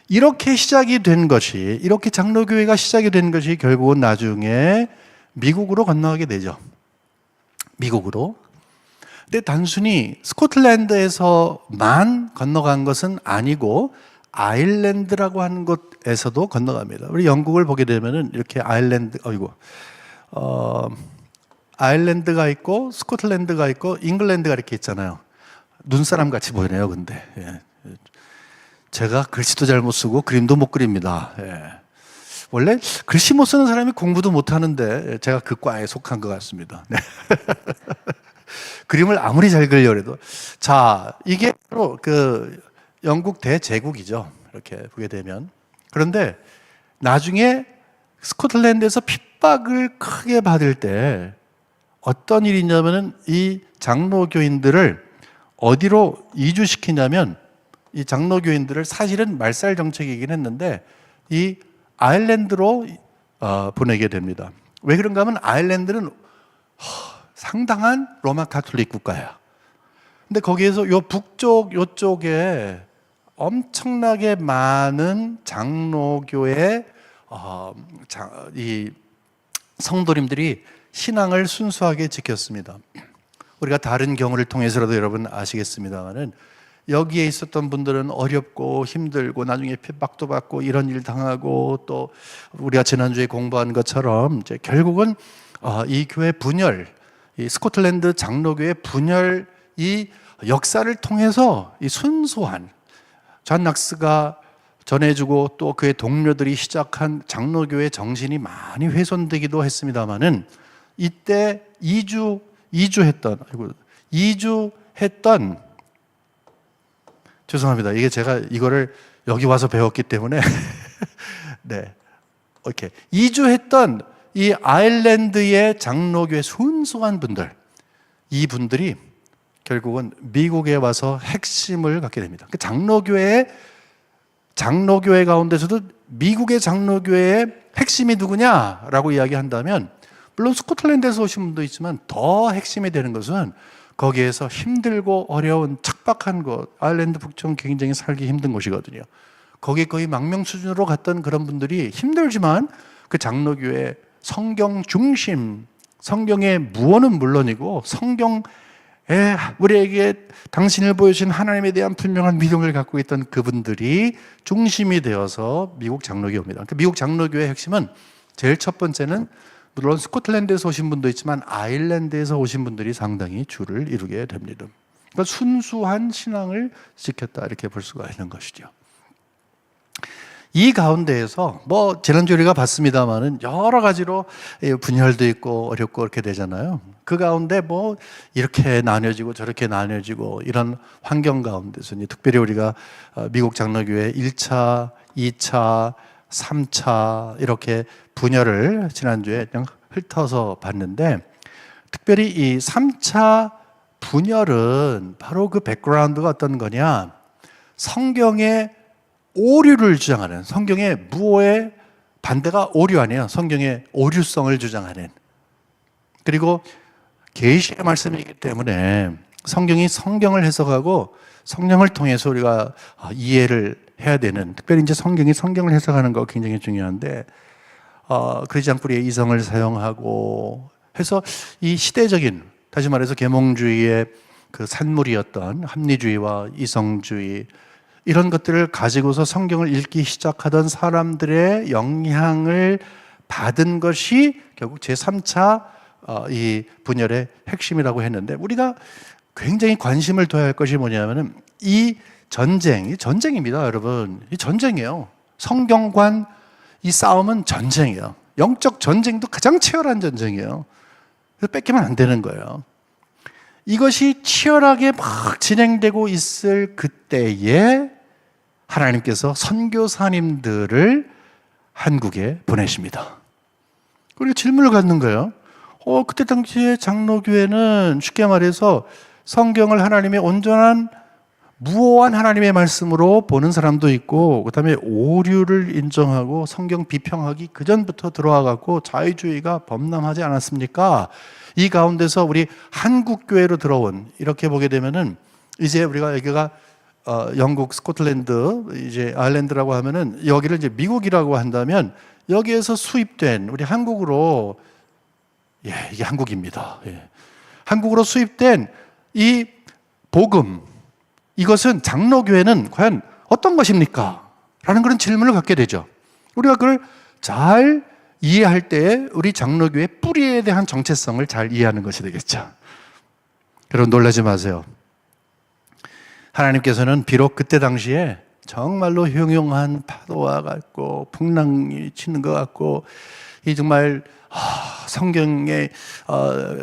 이렇게 시작이 된 것이, 이렇게 장로교회가 시작이 된 것이 결국은 나중에 미국으로 건너가게 되죠. 미국으로. 근데 단순히 스코틀랜드에서만 건너간 것은 아니고 아일랜드라고 하는 곳에서도 건너갑니다. 우리 영국을 보게 되면은 이렇게 아일랜드가 있고 스코틀랜드가 있고 잉글랜드가 이렇게 있잖아요. 눈사람 같이 보이네요, 근데. 예. 제가 글씨도 잘 못 쓰고 그림도 못 그립니다. 예. 원래 글씨 못 쓰는 사람이 공부도 못 하는데 제가 그 과에 속한 것 같습니다. 네. 그림을 아무리 잘 그리려고 해도. 자, 이게 바로 그 영국 대제국이죠. 이렇게 보게 되면. 그런데 나중에 스코틀랜드에서 핍박을 크게 받을 때 어떤 일이 있냐면은 이 장로교인들을 어디로 이주시키냐면 이 장로교인들을 사실은 말살 정책이긴 했는데 이 아일랜드로 보내게 됩니다. 왜 그런가 하면 아일랜드는 상당한 로마 가톨릭 국가예요. 근데 거기에서 요 북쪽 요쪽에 엄청나게 많은 장로교의 이 성도님들이 신앙을 순수하게 지켰습니다. 우리가 다른 경우를 통해서라도 여러분 아시겠습니다만은 여기에 있었던 분들은 어렵고 힘들고 나중에 핍박도 받고 이런 일 당하고 또 우리가 지난주에 공부한 것처럼 이제 결국은 이 교회 분열, 이 스코틀랜드 장로교회 분열 이 역사를 통해서 이 순수한 존 낙스가 전해주고 또 그의 동료들이 시작한 장로교회 정신이 많이 훼손되기도 했습니다만은 이때 이주했던 죄송합니다. 이게 제가 이거를 여기 와서 배웠기 때문에 네, 오케이. 이주했던 이 아일랜드의 장로교회 순수한 분들, 이 분들이 결국은 미국에 와서 핵심을 갖게 됩니다. 그 장로교회 가운데서도 미국의 장로교회의 핵심이 누구냐라고 이야기한다면 물론 스코틀랜드에서 오신 분도 있지만 더 핵심이 되는 것은 거기에서 힘들고 어려운 척박한 곳, 아일랜드 북쪽 굉장히 살기 힘든 곳이거든요. 거기 거의 망명 수준으로 갔던 그런 분들이 힘들지만 그 장로교회 성경 중심, 성경의 무언은 물론이고 성경에 우리에게 당신을 보여주신 하나님에 대한 분명한 믿음을 갖고 있던 그분들이 중심이 되어서 미국 장로교입니다. 그 미국 장로교의 핵심은 제일 첫 번째는 물론 스코틀랜드에서 오신 분도 있지만 아일랜드에서 오신 분들이 상당히 주를 이루게 됩니다. 그러니까 순수한 신앙을 지켰다 이렇게 볼 수가 있는 것이죠. 이 가운데에서 지난주에 우리가 봤습니다만은 여러 가지로 분열도 있고 어렵고 그렇게 되잖아요. 그 가운데 이렇게 나뉘어지고 저렇게 나뉘어지고 이런 환경 가운데서 특별히 우리가 미국 장로교회 1차, 2차, 3차 이렇게 분열을 지난주에 그냥 훑어서 봤는데 특별히 이 3차 분열은 바로 그 백그라운드가 어떤 거냐, 성경의 오류를 주장하는, 성경의 무오의 반대가 오류 아니에요. 성경의 오류성을 주장하는, 그리고 계시의 말씀이기 때문에 성경이 성경을 해석하고 성령을 통해서 우리가 이해를 해야 되는, 특별히 이제 성경이 성경을 해석하는 거 굉장히 중요한데 그러지 않고 우리의 이성을 사용하고 해서 이 시대적인, 다시 말해서 계몽주의의 그 산물이었던 합리주의와 이성주의 이런 것들을 가지고서 성경을 읽기 시작하던 사람들의 영향을 받은 것이 결국 제3차 이 분열의 핵심이라고 했는데, 우리가 굉장히 관심을 둬야 할 것이 뭐냐면은 이 전쟁입니다, 여러분. 이 전쟁이에요. 성경관 이 싸움은 전쟁이에요. 영적 전쟁도 가장 치열한 전쟁이에요. 그래서 뺏기면 안 되는 거예요. 이것이 치열하게 막 진행되고 있을 그때에 하나님께서 선교사님들을 한국에 보내십니다. 그리고 질문을 갖는 거예요. 그때 당시에 장로교회는 쉽게 말해서 성경을 하나님의 온전한 무오한 하나님의 말씀으로 보는 사람도 있고, 그 다음에 오류를 인정하고 성경 비평하기 그 전부터 들어와갖고 자유주의가 범람하지 않았습니까? 이 가운데서 우리 한국교회로 들어온, 이렇게 보게 되면은 이제 우리가 여기가 영국, 스코틀랜드, 이제 아일랜드라고 하면은 여기를 이제 미국이라고 한다면 여기에서 수입된 우리 한국으로, 이게 한국입니다. 한국으로 수입된 이 복음, 이것은 장로교회는 과연 어떤 것입니까? 라는 그런 질문을 갖게 되죠. 우리가 그걸 잘 이해할 때 우리 장로교의 뿌리에 대한 정체성을 잘 이해하는 것이 되겠죠. 여러분 놀라지 마세요. 하나님께서는 비록 그때 당시에 정말로 흉흉한 파도와 같고 풍랑이 치는 것 같고 이 정말 성경에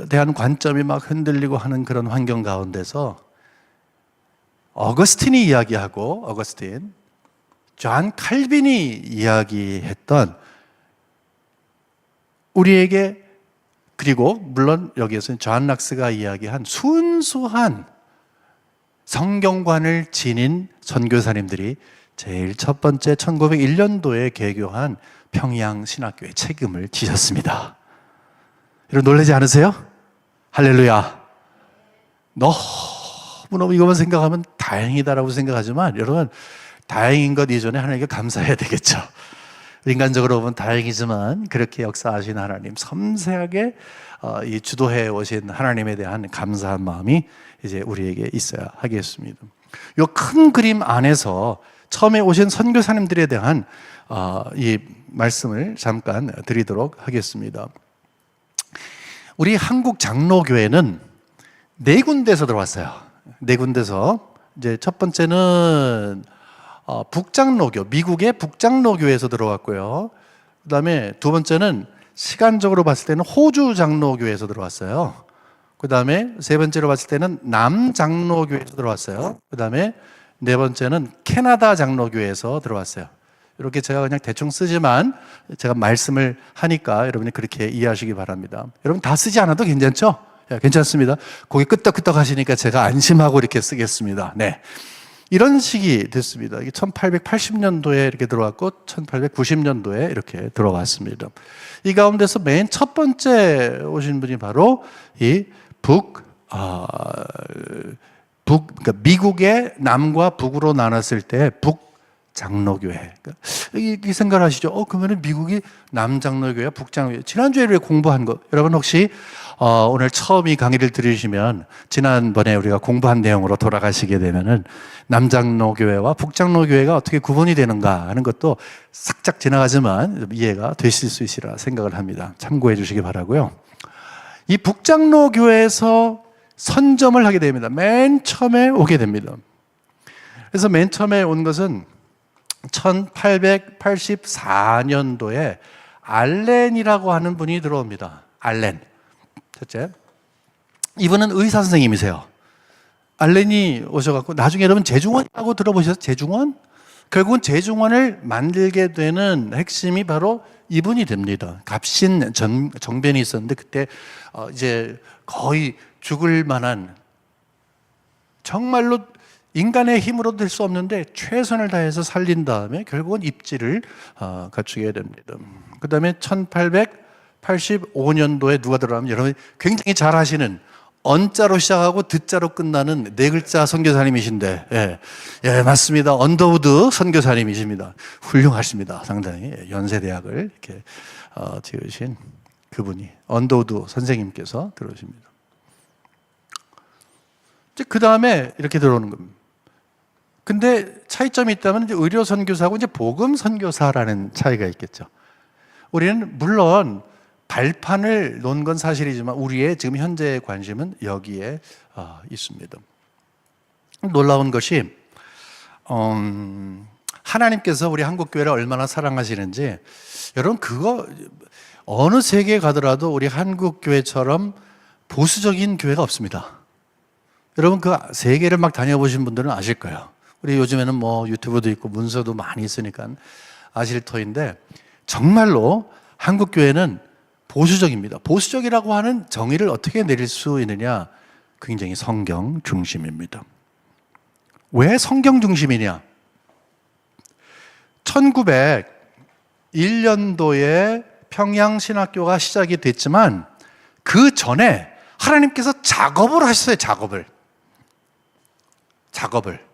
대한 관점이 막 흔들리고 하는 그런 환경 가운데서 어거스틴이 이야기하고 존 칼빈이 이야기했던 우리에게, 그리고 물론 여기에서는 존 락스가 이야기한 순수한 성경관을 지닌 선교사님들이 제일 첫 번째 1901년도에 개교한 평양신학교의 책임을 지셨습니다. 여러분 놀라지 않으세요? 할렐루야. 너무너무 이것만 생각하면 다행이다라고 생각하지만 여러분, 다행인 것 이전에 하나님께 감사해야 되겠죠. 인간적으로 보면 다행이지만 그렇게 역사하신 하나님, 섬세하게 이 주도해 오신 하나님에 대한 감사한 마음이 이제 우리에게 있어야 하겠습니다. 이 큰 그림 안에서 처음에 오신 선교사님들에 대한 이 말씀을 잠깐 드리도록 하겠습니다. 우리 한국 장로교회는 네 군데에서 들어왔어요. 네 군데서. 이제 첫 번째는 북장로교, 미국의 북장로교에서 들어왔고요. 그 다음에 두 번째는 시간적으로 봤을 때는 호주 장로교에서 들어왔어요. 그 다음에 세 번째로 봤을 때는 남장로교에서 들어왔어요. 그 다음에 네 번째는 캐나다 장로교에서 들어왔어요. 이렇게 제가 그냥 대충 쓰지만 제가 말씀을 하니까 여러분이 그렇게 이해하시기 바랍니다. 여러분 다 쓰지 않아도 괜찮죠? 괜찮습니다. 거기 끄떡끄떡 하시니까 제가 안심하고 이렇게 쓰겠습니다. 네. 이런 식이 됐습니다. 1880년도에 이렇게 들어왔고 1890년도에 이렇게 들어왔습니다. 이 가운데서 맨 첫 번째 오신 분이 바로 이 그러니까 미국의 남과 북으로 나눴을 때 북장로교회. 이 생각을 하시죠? 그러면 미국이 남장로교회야, 북장로교회. 지난주에 공부한 거, 여러분 혹시 오늘 처음 이 강의를 들으시면 지난번에 우리가 공부한 내용으로 돌아가시게 되면은 남장로교회와 북장로교회가 어떻게 구분이 되는가 하는 것도 싹짝 지나가지만 이해가 되실 수 있으리라 생각을 합니다. 참고해 주시기 바라고요. 이 북장로교회에서 선점을 하게 됩니다. 맨 처음에 오게 됩니다. 그래서 맨 처음에 온 것은 1884년도에 알렌이라고 하는 분이 들어옵니다. 알렌. 첫째, 이분은 의사 선생님이세요. 알렌이 오셔갖고 나중에 여러분 제중원이라고 들어보셨어요? 제중원? 결국은 제중원을 만들게 되는 핵심이 바로 이분이 됩니다. 갑신 정변이 있었는데 그때 이제 거의 죽을 만한, 정말로 인간의 힘으로 될 수 없는데 최선을 다해서 살린 다음에 결국은 입지를 갖추게 됩니다. 그 다음에 1885년도에 누가 들어가면 여러분이 굉장히 잘 아시는 언자로 시작하고 듣자로 끝나는 네 글자 선교사님이신데, 예, 맞습니다. 언더우드 선교사님이십니다. 훌륭하십니다. 상당히 연세대학을 이렇게 지으신 그분이 언더우드 선생님께서 들어오십니다. 그 다음에 이렇게 들어오는 겁니다. 근데 차이점이 있다면 이제 의료 선교사하고 이제 복음 선교사라는 차이가 있겠죠. 우리는 물론 발판을 놓은 건 사실이지만 우리의 지금 현재의 관심은 여기에 있습니다. 놀라운 것이 하나님께서 우리 한국교회를 얼마나 사랑하시는지, 여러분 그거 어느 세계에 가더라도 우리 한국교회처럼 보수적인 교회가 없습니다. 여러분 그 세계를 막 다녀보신 분들은 아실 거예요. 우리 요즘에는 뭐 유튜브도 있고 문서도 많이 있으니까 아실 터인데 정말로 한국교회는 보수적입니다. 보수적이라고 하는 정의를 어떻게 내릴 수 있느냐? 굉장히 성경 중심입니다. 왜 성경 중심이냐? 1901년도에 평양신학교가 시작이 됐지만 그 전에 하나님께서 작업을 하셨어요. 작업을.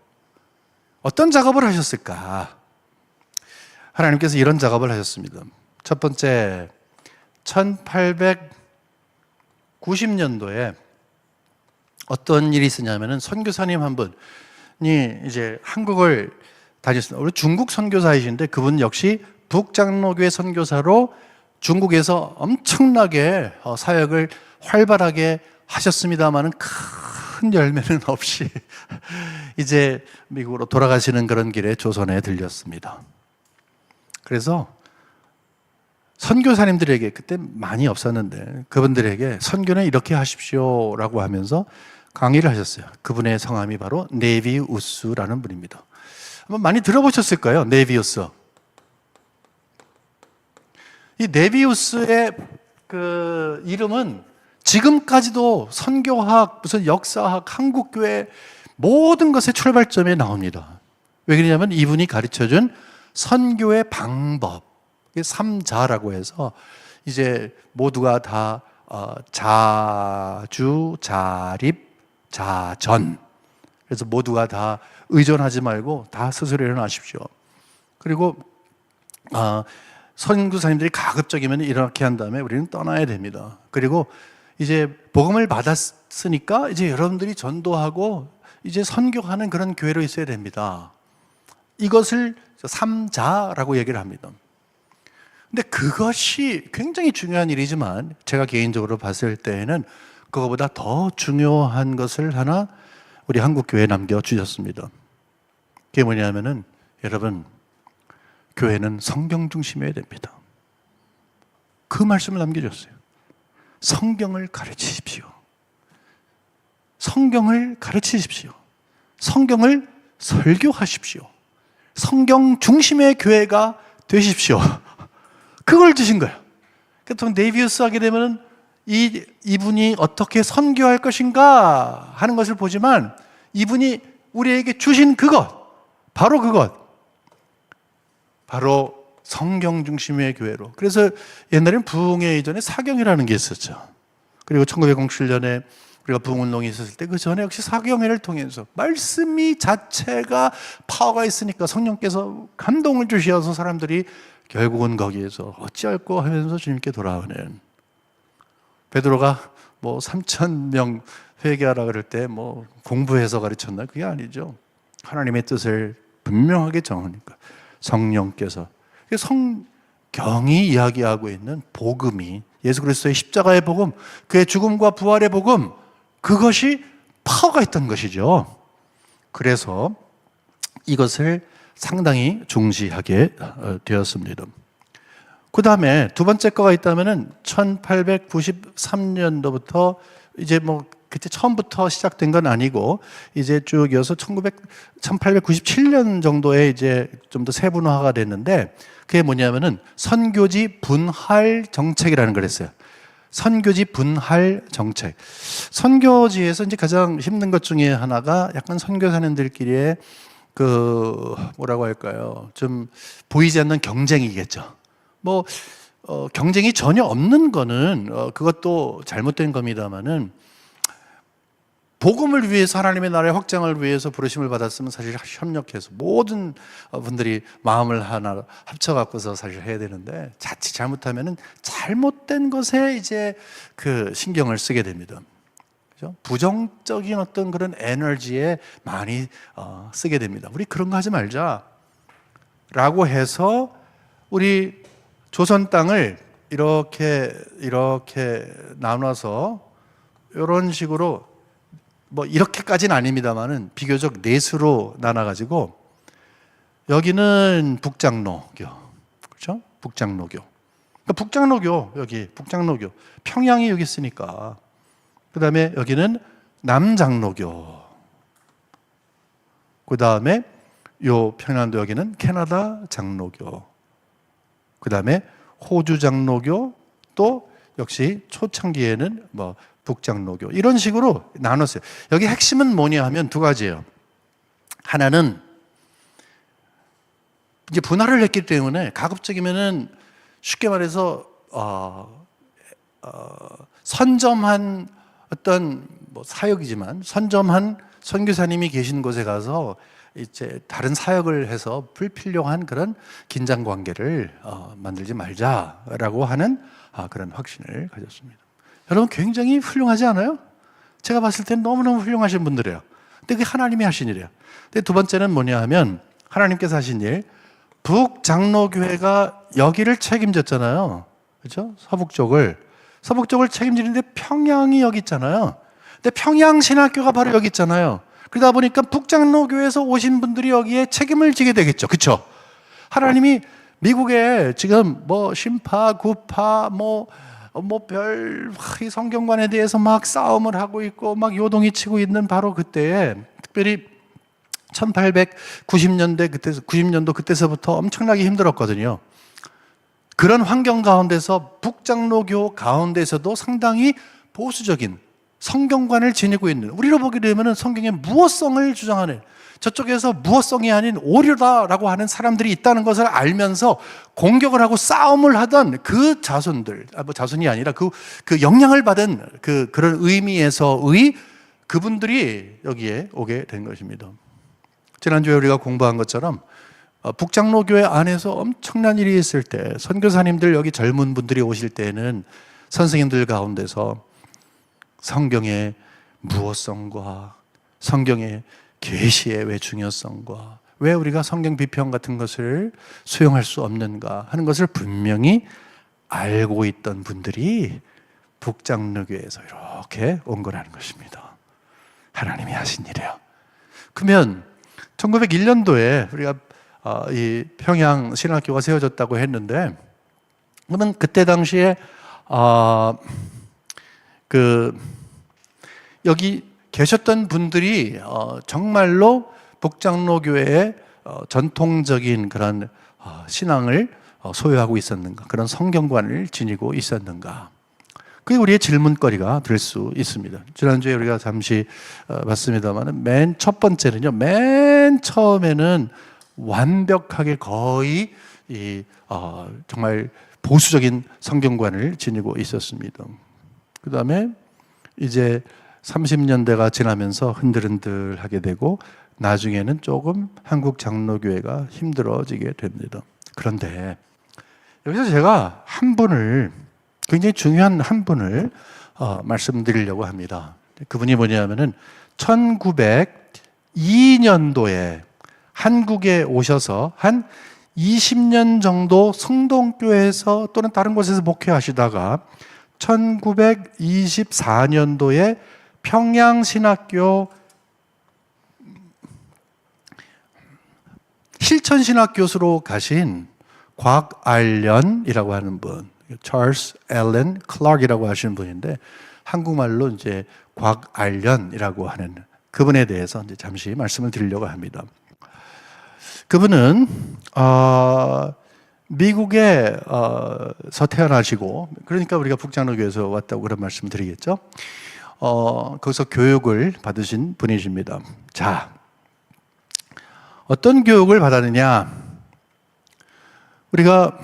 어떤 작업을 하셨을까? 하나님께서 이런 작업을 하셨습니다. 첫 번째, 1890년도에 어떤 일이 있었냐면은 선교사님 한 분이 이제 한국을 다녔습니다. 우리 중국 선교사이신데 그분 역시 북장로교회 선교사로 중국에서 엄청나게 사역을 활발하게 하셨습니다만은 큰 열매는 없이 이제 미국으로 돌아가시는 그런 길에 조선에 들렸습니다. 그래서 선교사님들에게 그때 많이 없었는데 그분들에게 선교는 이렇게 하십시오라고 하면서 강의를 하셨어요. 그분의 성함이 바로 네비우스라는 분입니다. 한번 많이 들어보셨을 거예요. 네비우스. 이 네비우스의 그 이름은 지금까지도 선교학, 무슨 역사학, 한국교회 모든 것의 출발점에 나옵니다. 왜 그러냐면 이분이 가르쳐준 선교의 방법, 삼자라고 해서 이제 모두가 다 자주, 자립, 자전. 그래서 모두가 다 의존하지 말고 다 스스로 일어나십시오. 그리고 선교사님들이 가급적이면 이렇게 한 다음에 우리는 떠나야 됩니다. 그리고 이제 복음을 받았으니까 이제 여러분들이 전도하고 이제 선교하는 그런 교회로 있어야 됩니다. 이것을 삼자라고 얘기를 합니다. 근데 그것이 굉장히 중요한 일이지만 제가 개인적으로 봤을 때에는 그거보다 더 중요한 것을 하나 우리 한국 교회에 남겨주셨습니다. 그게 뭐냐면은 여러분, 교회는 성경 중심이어야 됩니다. 그 말씀을 남겨줬어요. 성경을 가르치십시오. 성경을 가르치십시오. 성경을 설교하십시오. 성경 중심의 교회가 되십시오. 그걸 주신 거예요. 보통 네비우스 하게 되면 이분이 어떻게 선교할 것인가 하는 것을 보지만 이분이 우리에게 주신 그것, 바로 그것, 바로 성경 중심의 교회로. 그래서 옛날엔 부흥회 이전에 사경회라는 게 있었죠. 그리고 1907년에 우리가 부흥운동이 있었을 때 그 전에 역시 사경회를 통해서 말씀이 자체가 파워가 있으니까 성령께서 감동을 주셔서 사람들이 결국은 거기에서 어찌할꼬 하면서 주님께 돌아오는. 베드로가 뭐 3,000명 회개하라 그럴 때 뭐 공부해서 가르쳤나? 그게 아니죠. 하나님의 뜻을 분명하게 정하니까 성령께서, 성경이 이야기하고 있는 복음이, 예수 그리스도의 십자가의 복음, 그의 죽음과 부활의 복음, 그것이 파워가 있던 것이죠. 그래서 이것을 상당히 중시하게 되었습니다. 그 다음에 두 번째 거가 있다면은 1893년도부터 이제 뭐 그때 처음부터 시작된 건 아니고 이제 쭉 이어서 1897년 정도에 이제 좀 더 세분화가 됐는데 그게 뭐냐면은 선교지 분할 정책이라는 걸 했어요. 선교지 분할 정책. 선교지에서 이제 가장 힘든 것 중에 하나가 약간 선교사님들끼리의 그 뭐라고 할까요? 좀 보이지 않는 경쟁이겠죠. 뭐 경쟁이 전혀 없는 거는 그것도 잘못된 겁니다만은 복음을 위해서 하나님의 나라의 확장을 위해서 부르심을 받았으면 사실 협력해서 모든 분들이 마음을 하나 합쳐갖고서 사실 해야 되는데 자칫 잘못하면은 잘못된 것에 이제 그 신경을 쓰게 됩니다. 그죠? 부정적인 어떤 그런 에너지에 많이 쓰게 됩니다. 우리 그런 거 하지 말자라고 해서 우리 조선 땅을 이렇게 나눠서 이런 식으로 뭐 이렇게까지는 아닙니다만은 비교적 넷으로 나눠가지고 여기는 북장로교, 그렇죠? 북장로교. 그러니까 북장로교 여기 북장로교 평양이 여기 있으니까 그 다음에 여기는 남장로교. 그 다음에 요 평양도 여기는 캐나다 장로교. 그 다음에 호주 장로교, 또 역시 초창기에는 뭐 북장로교, 이런 식으로 나눴어요. 여기 핵심은 뭐냐 하면 두 가지예요. 하나는 이제 분할을 했기 때문에 가급적이면은 쉽게 말해서 선점한 어떤 뭐 사역이지만 선점한 선교사님이 계신 곳에 가서 이제 다른 사역을 해서 불필요한 그런 긴장 관계를 만들지 말자라고 하는 그런 확신을 가졌습니다. 여러분 굉장히 훌륭하지 않아요? 제가 봤을 땐 너무너무 훌륭하신 분들이에요. 근데 그게 하나님이 하신 일이에요. 근데 두 번째는 뭐냐 하면 하나님께서 하신 일, 북장로교회가 여기를 책임졌잖아요. 그렇죠? 서북 쪽을 책임지는데 평양이 여기 있잖아요. 근데 평양신학교가 바로 여기 있잖아요. 그러다 보니까 북장로교회에서 오신 분들이 여기에 책임을 지게 되겠죠. 그렇죠? 하나님이 미국에 지금 뭐 신파, 구파, 이 성경관에 대해서 막 싸움을 하고 있고 막 요동이 치고 있는 바로 그때에, 특별히 1890년대 90년도 그때서부터 엄청나게 힘들었거든요. 그런 환경 가운데서 북장로교 가운데서도 상당히 보수적인 성경관을 지니고 있는, 우리로 보게 되면 성경의 무어성을 주장하는, 저쪽에서 무어성이 아닌 오류다라고 하는 사람들이 있다는 것을 알면서 공격을 하고 싸움을 하던 그 자손들, 자손이 아니라 그 영향을 받은 그런 의미에서의 그분들이 여기에 오게 된 것입니다. 지난주에 우리가 공부한 것처럼 북장로교회 안에서 엄청난 일이 있을 때, 선교사님들 여기 젊은 분들이 오실 때에는 선생님들 가운데서 성경의 무어성과 성경의 계시의 왜 중요성과 왜 우리가 성경 비평 같은 것을 수용할 수 없는가 하는 것을 분명히 알고 있던 분들이 북장로교회에서 이렇게 온 거라는 것입니다. 하나님이 하신 일이에요. 그러면 1901년도에 우리가 이 평양 신학교가 세워졌다고 했는데, 그러면 그때 당시에 여기 계셨던 분들이 정말로 북장로교회의 전통적인 그런 신앙을 소유하고 있었는가, 그런 성경관을 지니고 있었는가, 그게 우리의 질문거리가 될 수 있습니다. 지난주에 우리가 잠시 봤습니다만, 맨 첫 번째는요, 맨 처음에는 완벽하게 거의 정말 보수적인 성경관을 지니고 있었습니다. 그 다음에 이제 30년대가 지나면서 흔들흔들하게 되고 나중에는 조금 한국 장로교회가 힘들어지게 됩니다. 그런데 여기서 제가 한 분을, 굉장히 중요한 한 분을 말씀드리려고 합니다. 그분이 뭐냐면은 1902년도에 한국에 오셔서 한 20년 정도 성동교회에서 또는 다른 곳에서 목회하시다가 1924년도에 평양신학교 실천신학교수로 가신 곽알련이라고 하는 분, 찰스 앨런 클락이라고 하시는 분인데, 한국말로 이제 곽알련이라고 하는 그분에 대해서 이제 잠시 말씀을 드리려고 합니다. 그분은 미국에서 태어나시고, 그러니까 우리가 북장로교회에서 왔다고 그런 말씀을 드리겠죠. 거기서 교육을 받으신 분이십니다. 자, 어떤 교육을 받았느냐? 우리가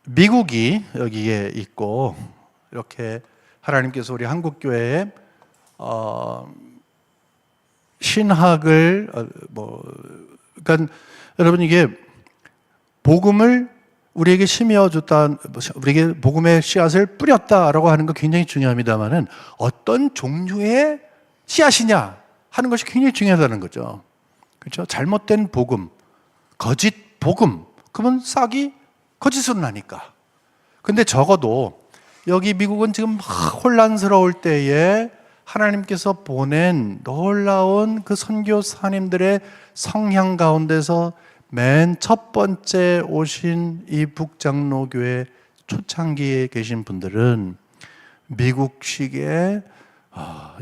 미국이 여기에 있고, 이렇게 하나님께서 우리 한국교회에 신학을 그러니까 여러분, 이게 복음을 우리에게 심어줬다, 우리에게 복음의 씨앗을 뿌렸다라고 하는 거 굉장히 중요합니다만은 어떤 종류의 씨앗이냐 하는 것이 굉장히 중요하다는 거죠. 그렇죠? 잘못된 복음, 거짓 복음, 그러면 싹이 거짓으로 나니까. 근데 적어도 여기 미국은 지금 혼란스러울 때에 하나님께서 보낸 놀라운 그 선교사님들의 성향 가운데서 맨 첫 번째 오신 이 북장로교회 초창기에 계신 분들은 미국식의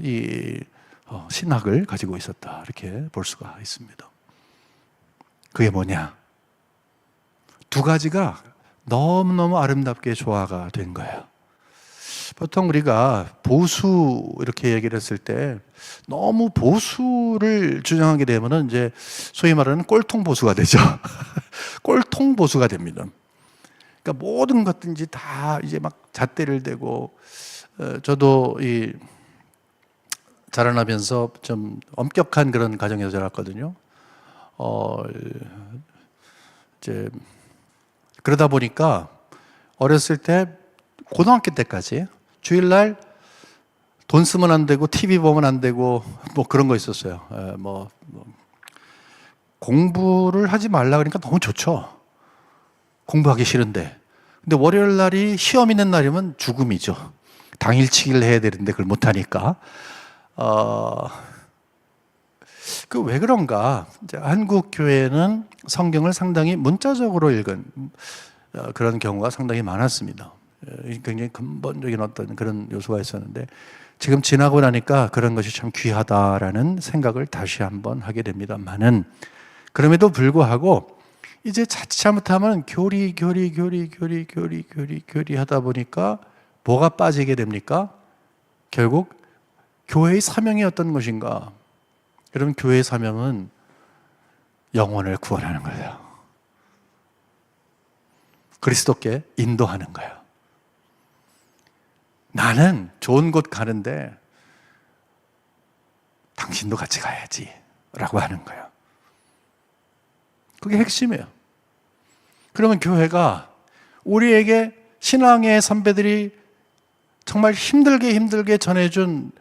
이 신학을 가지고 있었다, 이렇게 볼 수가 있습니다. 그게 뭐냐? 두 가지가 너무너무 아름답게 조화가 된 거예요. 보통 우리가 보수 이렇게 얘기를 했을 때 너무 보수를 주장하게 되면은 이제 소위 말하는 꼴통 보수가 되죠. 꼴통 보수가 됩니다. 그러니까 모든 것든지 다 이제 막 잣대를 대고, 저도 이 자라나면서 좀 엄격한 그런 가정에서 자랐거든요. 이제 그러다 보니까 어렸을 때 고등학교 때까지 주일날 돈 쓰면 안 되고 TV 보면 안 되고 뭐 그런 거 있었어요. 공부를 하지 말라 그러니까 너무 좋죠. 공부하기 싫은데. 근데 월요일 날이 시험 있는 날이면 죽음이죠. 당일치기를 해야 되는데 그걸 못 하니까. 그 왜 그런가? 이제 한국 교회는 성경을 상당히 문자적으로 읽은 그런 경우가 상당히 많았습니다. 굉장히 근본적인 어떤 그런 요소가 있었는데 지금 지나고 나니까 그런 것이 참 귀하다라는 생각을 다시 한번 하게 됩니다만은 그럼에도 불구하고 이제 자칫 잘못하면 교리 하다 보니까 뭐가 빠지게 됩니까? 결국 교회의 사명이 어떤 것인가? 여러분, 교회의 사명은 영혼을 구원하는 거예요. 그리스도께 인도하는 거예요. 나는 좋은 곳 가는데 당신도 같이 가야지 라고 하는 거예요. 그게 핵심이에요. 그러면 교회가 우리에게 신앙의 선배들이 정말 힘들게 전해준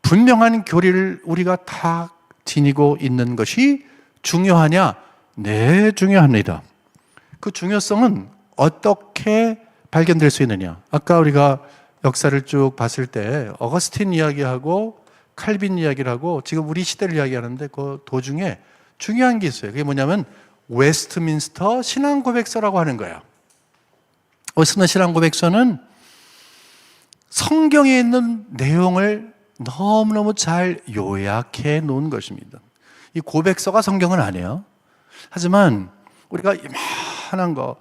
분명한 교리를 우리가 다 지니고 있는 것이 중요하냐? 네, 중요합니다. 그 중요성은 어떻게 발견될 수 있느냐? 아까 우리가 역사를 쭉 봤을 때 어거스틴 이야기하고 칼빈 이야기를 하고 지금 우리 시대를 이야기하는데 그 도중에 중요한 게 있어요. 그게 뭐냐면 웨스트민스터 신앙고백서라고 하는 거예요. 웨스트민스터 신앙고백서는 성경에 있는 내용을 너무너무 잘 요약해 놓은 것입니다. 이 고백서가 성경은 아니에요. 하지만 우리가 이만한 거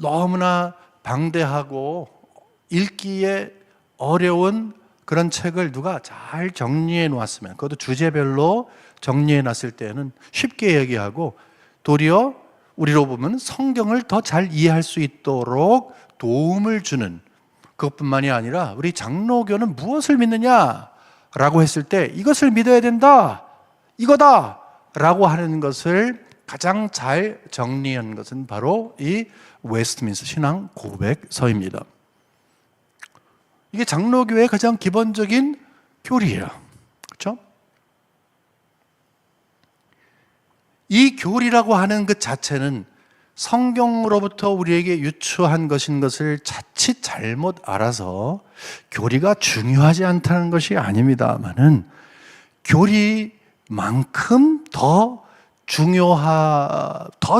너무나 방대하고 읽기에 어려운 그런 책을 누가 잘 정리해 놓았으면, 그것도 주제별로 정리해 놨을 때는 쉽게 얘기하고 도리어 우리로 보면 성경을 더 잘 이해할 수 있도록 도움을 주는, 그것뿐만이 아니라 우리 장로교는 무엇을 믿느냐라고 했을 때 이것을 믿어야 된다, 이거다 라고 하는 것을 가장 잘 정리한 것은 바로 이 웨스트민스터 신앙 고백서입니다. 이게 장로교의 가장 기본적인 교리예요. 그렇죠? 이 교리라고 하는 그 자체는 성경으로부터 우리에게 유추한 것인 것을 자칫 잘못 알아서 교리가 중요하지 않다는 것이 아닙니다만은 교리만큼 더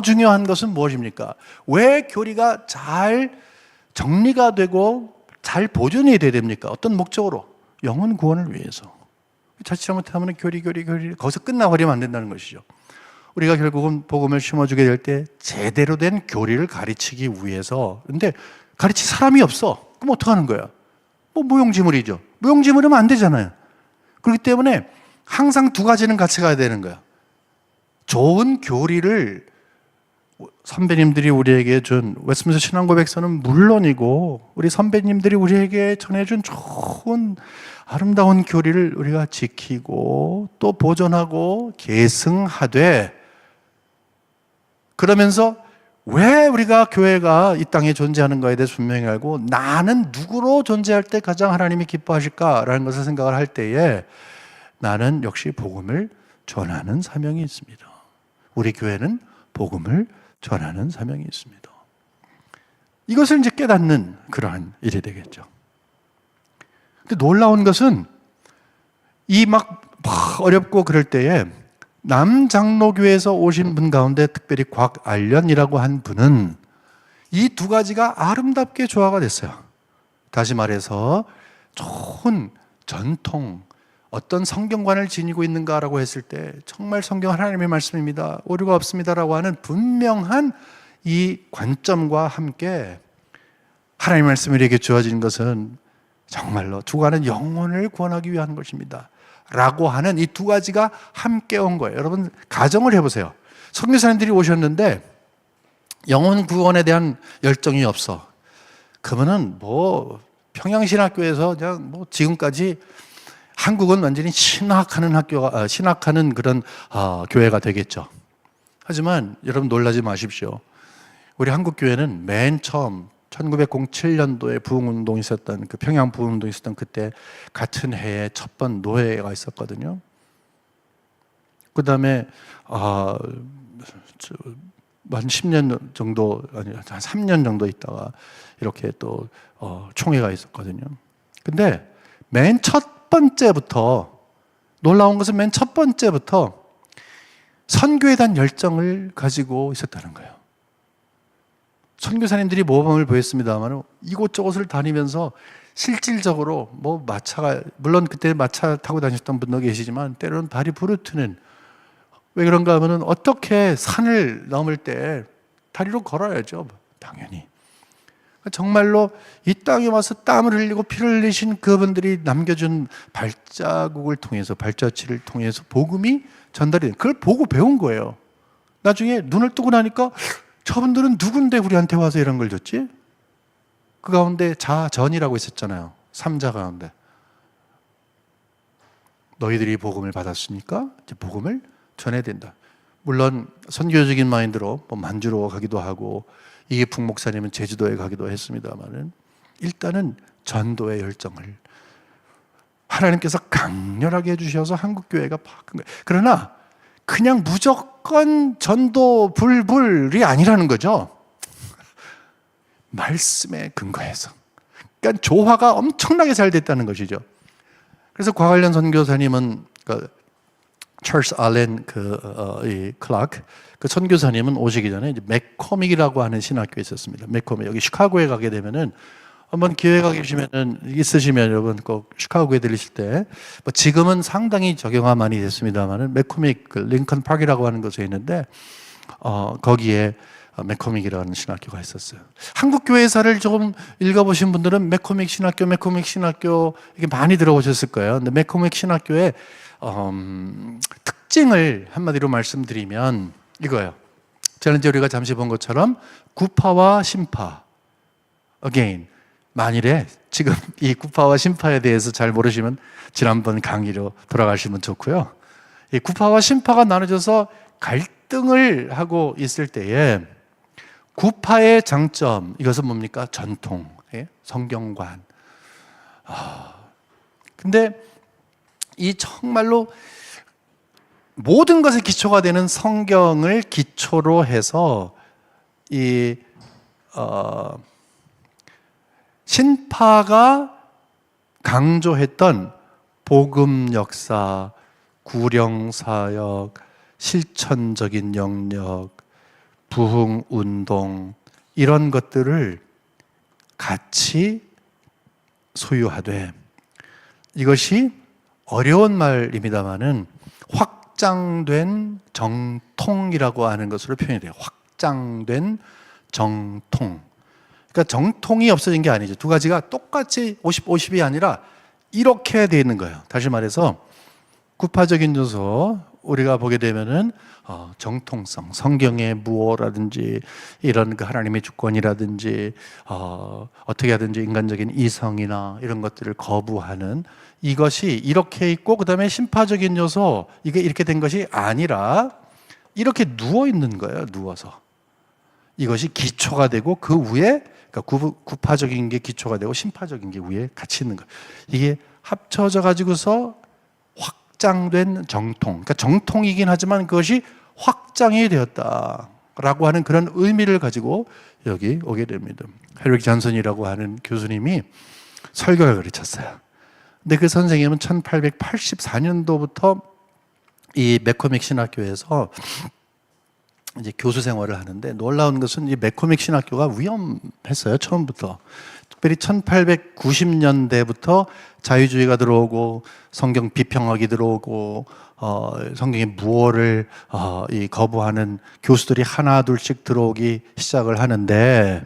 중요한 것은 무엇입니까? 왜 교리가 잘 정리가 되고 잘 보존이 돼야 됩니까? 어떤 목적으로? 영혼 구원을 위해서. 자칫 잘못하면 교리 거기서 끝나버리면 안 된다는 것이죠. 우리가 결국은 복음을 심어주게 될 때 제대로 된 교리를 가르치기 위해서, 근데 가르칠 사람이 없어. 그럼 어떡하는 거야? 무용지물이죠. 무용지물이면 안 되잖아요. 그렇기 때문에 항상 두 가지는 같이 가야 되는 거야. 좋은 교리를 선배님들이 우리에게 준 웨스트민스터 신앙고백서는 물론이고 우리 선배님들이 우리에게 전해준 좋은 아름다운 교리를 우리가 지키고 또 보존하고 계승하되, 그러면서 왜 우리가 교회가 이 땅에 존재하는 것에 대해서 분명히 알고 나는 누구로 존재할 때 가장 하나님이 기뻐하실까라는 것을 생각을 할 때에 나는 역시 복음을 전하는 사명이 있습니다. 우리 교회는 복음을 전하는 사명이 있습니다. 이것을 이제 깨닫는 그러한 일이 되겠죠. 근데 놀라운 것은 이 막 어렵고 그럴 때에 남장로교에서 오신 분 가운데 특별히 곽알련이라고 한 분은 이 두 가지가 아름답게 조화가 됐어요. 다시 말해서 좋은 전통, 어떤 성경관을 지니고 있는가라고 했을 때 정말 성경 하나님의 말씀입니다, 오류가 없습니다라고 하는 분명한 이 관점과 함께 하나님의 말씀이 우리에게 주어진 것은 정말로 주관은 영혼을 구원하기 위한 것입니다 라고 하는 이 두 가지가 함께 온 거예요. 여러분, 가정을 해보세요. 선교사님들이 오셨는데 영혼 구원에 대한 열정이 없어. 그러면은 평양신학교에서 그냥 지금까지 한국은 완전히 신학하는 그런 교회가 되겠죠. 하지만 여러분 놀라지 마십시오. 우리 한국 교회는 맨 처음 1907년도에 부흥운동이 있었던 그 평양 부흥운동이 있었던 그때 같은 해에 첫 번 노예가 있었거든요. 그 다음에 한 10년 정도, 아니 한 3년 정도 있다가 이렇게 또 총회가 있었거든요. 근데 맨 첫 번째부터 놀라운 것은 맨 첫 번째부터 선교에 대한 열정을 가지고 있었다는 거예요. 선교사님들이 모범을 보였습니다만 이곳저곳을 다니면서 실질적으로 뭐 마차가, 물론 그때 마차 타고 다녔던 분도 계시지만 때로는 발이 부르트는, 왜 그런가 하면은 어떻게 산을 넘을 때 다리로 걸어야죠, 당연히. 정말로 이 땅에 와서 땀을 흘리고 피를 흘리신 그분들이 남겨준 발자국을 통해서, 발자취를 통해서 복음이 전달이 된, 그걸 보고 배운 거예요. 나중에 눈을 뜨고 나니까 저분들은 누군데 우리한테 와서 이런 걸 줬지? 그 가운데 자전이라고 있었잖아요. 3자 가운데. 너희들이 복음을 받았으니까 이제 복음을 전해야 된다. 물론 선교적인 마인드로 뭐 만주로 가기도 하고 이계풍 목사님은 제주도에 가기도 했습니다만은 일단은 전도의 열정을 하나님께서 강렬하게 해주셔서 한국교회가 바꾼 거예요. 그러나 그냥 무조건 전도 불불이 아니라는 거죠. 말씀에 근거해서. 그러니까 조화가 엄청나게 잘 됐다는 것이죠. 그래서 과관련 선교사님은 찰스 알렌 클라크 그 선교사님은 오시기 전에 이제 맥코믹이라고 하는 신학교에 있었습니다. 맥코믹, 여기 시카고에 가게 되면은 한번 기회가 있으시면 여러분 꼭 시카고에 들리실 때, 뭐 지금은 상당히 적용화 많이 됐습니다만은 맥코믹 링컨 파크라고 하는 곳에 있는데 거기에 맥코믹이라는 신학교가 있었어요. 한국 교회사를 조금 읽어보신 분들은 맥코믹 신학교 이게 많이 들어보셨을 거예요. 근데 맥코믹 신학교의 특징을 한마디로 말씀드리면 이거예요. 지난주에 우리가 잠시 본 것처럼 구파와 신파, again. 만일에 지금 이 구파와 신파에 대해서 잘 모르시면 지난번 강의로 돌아가시면 좋고요. 이 구파와 신파가 나눠져서 갈등을 하고 있을 때에 구파의 장점, 이것은 뭡니까? 전통, 성경관. 근데 이 정말로 모든 것의 기초가 되는 성경을 기초로 해서 신파가 강조했던 복음 역사, 구령 사역, 실천적인 영역, 부흥 운동, 이런 것들을 같이 소유하되, 이것이 어려운 말입니다만은 확장된 정통이라고 하는 것으로 표현이 돼요. 확장된 정통. 그러니까 정통이 없어진 게 아니죠. 두 가지가 똑같이 50-50이 아니라 이렇게 되어 있는 거예요. 다시 말해서 구파적인 요소, 우리가 보게 되면은 정통성, 성경의 무어라든지 이런 그 하나님의 주권이라든지 어떻게 하든지 인간적인 이성이나 이런 것들을 거부하는, 이것이 이렇게 있고, 그 다음에 신파적인 요소, 이게 이렇게 된 것이 아니라 이렇게 누워 있는 거예요. 누워서. 이것이 기초가 되고 그 위에, 그러니까 구파적인 게 기초가 되고 신파적인 게 위에 같이 있는 거예요. 이게 합쳐져 가지고서 확장된 정통, 그러니까 정통이긴 하지만 그것이 확장이 되었다라고 하는 그런 의미를 가지고 여기 오게 됩니다. 헤릭 잔슨이라고 하는 교수님이 설교를 가르쳤어요. 근데 그 선생님은 1884년도부터 이 맥코믹 신학교에서 이제 교수 생활을 하는데, 놀라운 것은 이 맥코믹 신학교가 위험했어요. 처음부터. 특별히 1890년대부터 자유주의가 들어오고 성경 비평학이 들어오고 성경의 무어를 거부하는 교수들이 하나 둘씩 들어오기 시작을 하는데,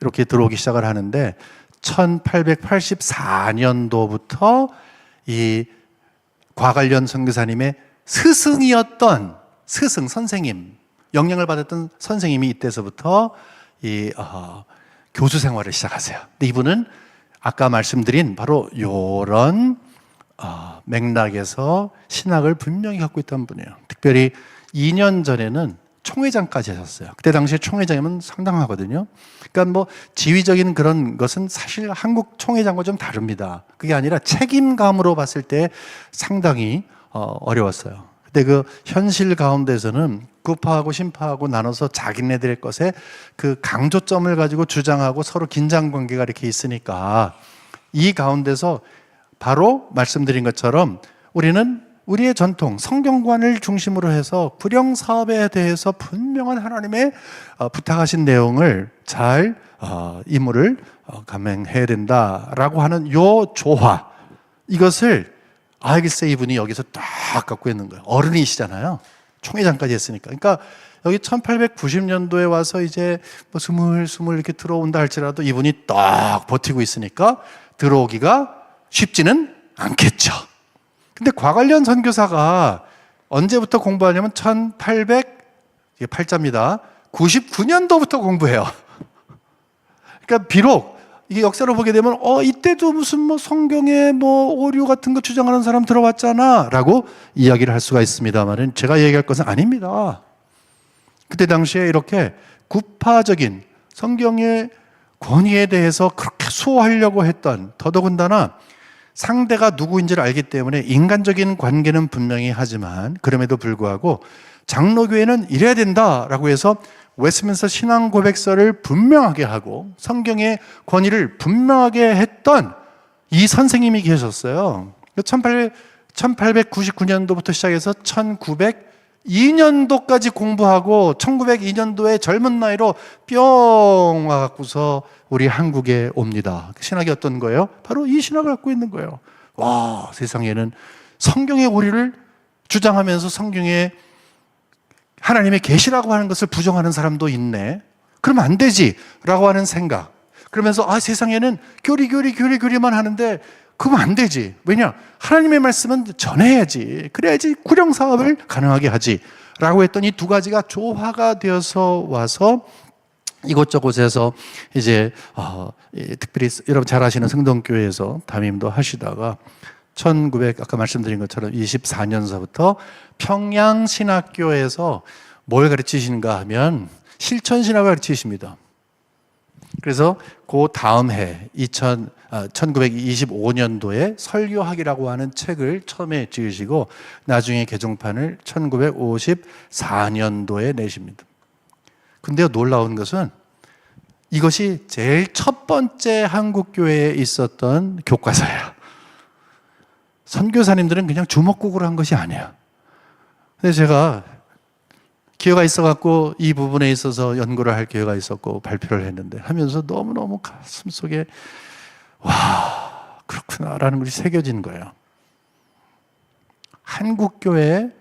이렇게 들어오기 시작을 하는데 1884년도부터 이 과관련 선교사님의 스승이었던 선생님, 영향을 받았던 선생님이 이때서부터 교수 생활을 시작하세요. 근데 이분은 아까 말씀드린 바로 이런 맥락에서 신학을 분명히 갖고 있던 분이에요. 특별히 2년 전에는 총회장까지 하셨어요. 그때 당시에 총회장이면 상당하거든요. 그러니까 뭐 지휘적인 그런 것은 사실 한국 총회장과 좀 다릅니다. 그게 아니라 책임감으로 봤을 때 상당히 어려웠어요. 근데 그 현실 가운데서는 구파하고 신파하고 나눠서 자기네들의 것에 그 강조점을 가지고 주장하고 서로 긴장 관계가 이렇게 있으니까 이 가운데서 바로 말씀드린 것처럼 우리는 우리의 전통, 성경관을 중심으로 해서 구령 사업에 대해서 분명한 하나님의 부탁하신 내용을 잘 임무를 감행해야 된다라고 하는 요 조화, 이것을 알겠어 이분이 여기서 딱 갖고 있는 거예요. 어른이시잖아요. 총회장까지 했으니까. 그러니까 여기 1890년도에 와서 이제 뭐 스물스물 이렇게 들어온다 할지라도 이분이 딱 버티고 있으니까 들어오기가 쉽지는 않겠죠. 근데 과관련 선교사가 언제부터 공부하냐면 1800, 99년도부터 공부해요. 그러니까 비록 이게 역사를 보게 되면 이때도 무슨 뭐 성경에 뭐 오류 같은 거 주장하는 사람 들어왔잖아 라고 이야기를 할 수가 있습니다만은 제가 얘기할 것은 아닙니다. 그때 당시에 이렇게 구파적인 성경의 권위에 대해서 그렇게 수호하려고 했던, 더더군다나 상대가 누구인지를 알기 때문에 인간적인 관계는 분명히 하지만 그럼에도 불구하고 장로교회는 이래야 된다라고 해서 웨스민스터 신앙고백서를 분명하게 하고 성경의 권위를 분명하게 했던 이 선생님이 계셨어요. 1899년도부터 시작해서 1902년도까지 공부하고 1902년도에 젊은 나이로 뿅 와갖고서 우리 한국에 옵니다. 신학이 어떤 거예요? 바로 이 신학을 갖고 있는 거예요. 와, 세상에는 성경의 오리를 주장하면서 성경에 하나님의 계시라고 하는 것을 부정하는 사람도 있네. 그러면 안 되지 라고 하는 생각. 그러면서 세상에는 교리만 하는데 그러면 안 되지. 왜냐? 하나님의 말씀은 전해야지. 그래야지 구령 사업을 가능하게 하지 라고 했더니 두 가지가 조화가 되어서 와서 이곳저곳에서 이제 특별히 여러분 잘 아시는 성동교회에서 담임도 하시다가 아까 말씀드린 것처럼 24년서부터 평양신학교에서 뭘 가르치시는가 하면 실천신학을 가르치십니다. 그래서 그 다음 해 1925년도에 설교학이라고 하는 책을 처음에 지으시고 나중에 개종판을 1954년도에 내십니다. 근데 놀라운 것은 이것이 제일 첫 번째 한국교회에 있었던 교과서예요. 선교사님들은 그냥 주먹구구로 한 것이 아니야. 근데 제가 기회가 있어갖고 이 부분에 있어서 연구를 할 기회가 있었고 발표를 했는데 하면서 너무너무 가슴 속에 와, 그렇구나라는 것이 새겨진 거예요. 한국교회의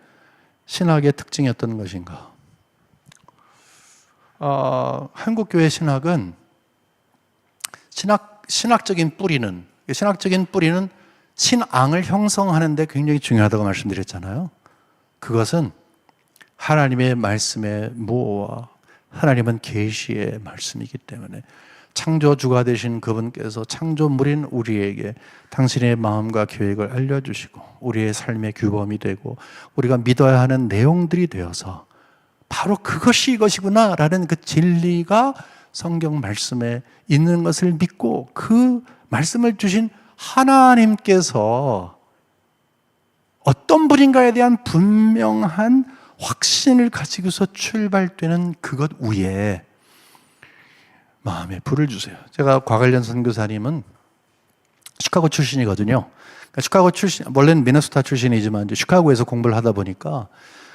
신학의 특징이 어떤 것인가? 한국교회 신학은 신학적인 뿌리는 신앙을 형성하는 데 굉장히 중요하다고 말씀드렸잖아요. 그것은 하나님의 말씀의 모호와 하나님은 계시의 말씀이기 때문에 창조주가 되신 그분께서 창조물인 우리에게 당신의 마음과 계획을 알려주시고 우리의 삶의 규범이 되고 우리가 믿어야 하는 내용들이 되어서 바로 그것이 이것이구나 라는 그 진리가 성경 말씀에 있는 것을 믿고 그 말씀을 주신 하나님께서 어떤 분인가에 대한 분명한 확신을 가지고서 출발되는 그것 위에 마음에 불을 주세요. 제가 과관련 선교사님은 시카고 출신이거든요. 그러니까 시카고 출신, 원래는 미네소타 출신이지만 이제 시카고에서 공부를 하다 보니까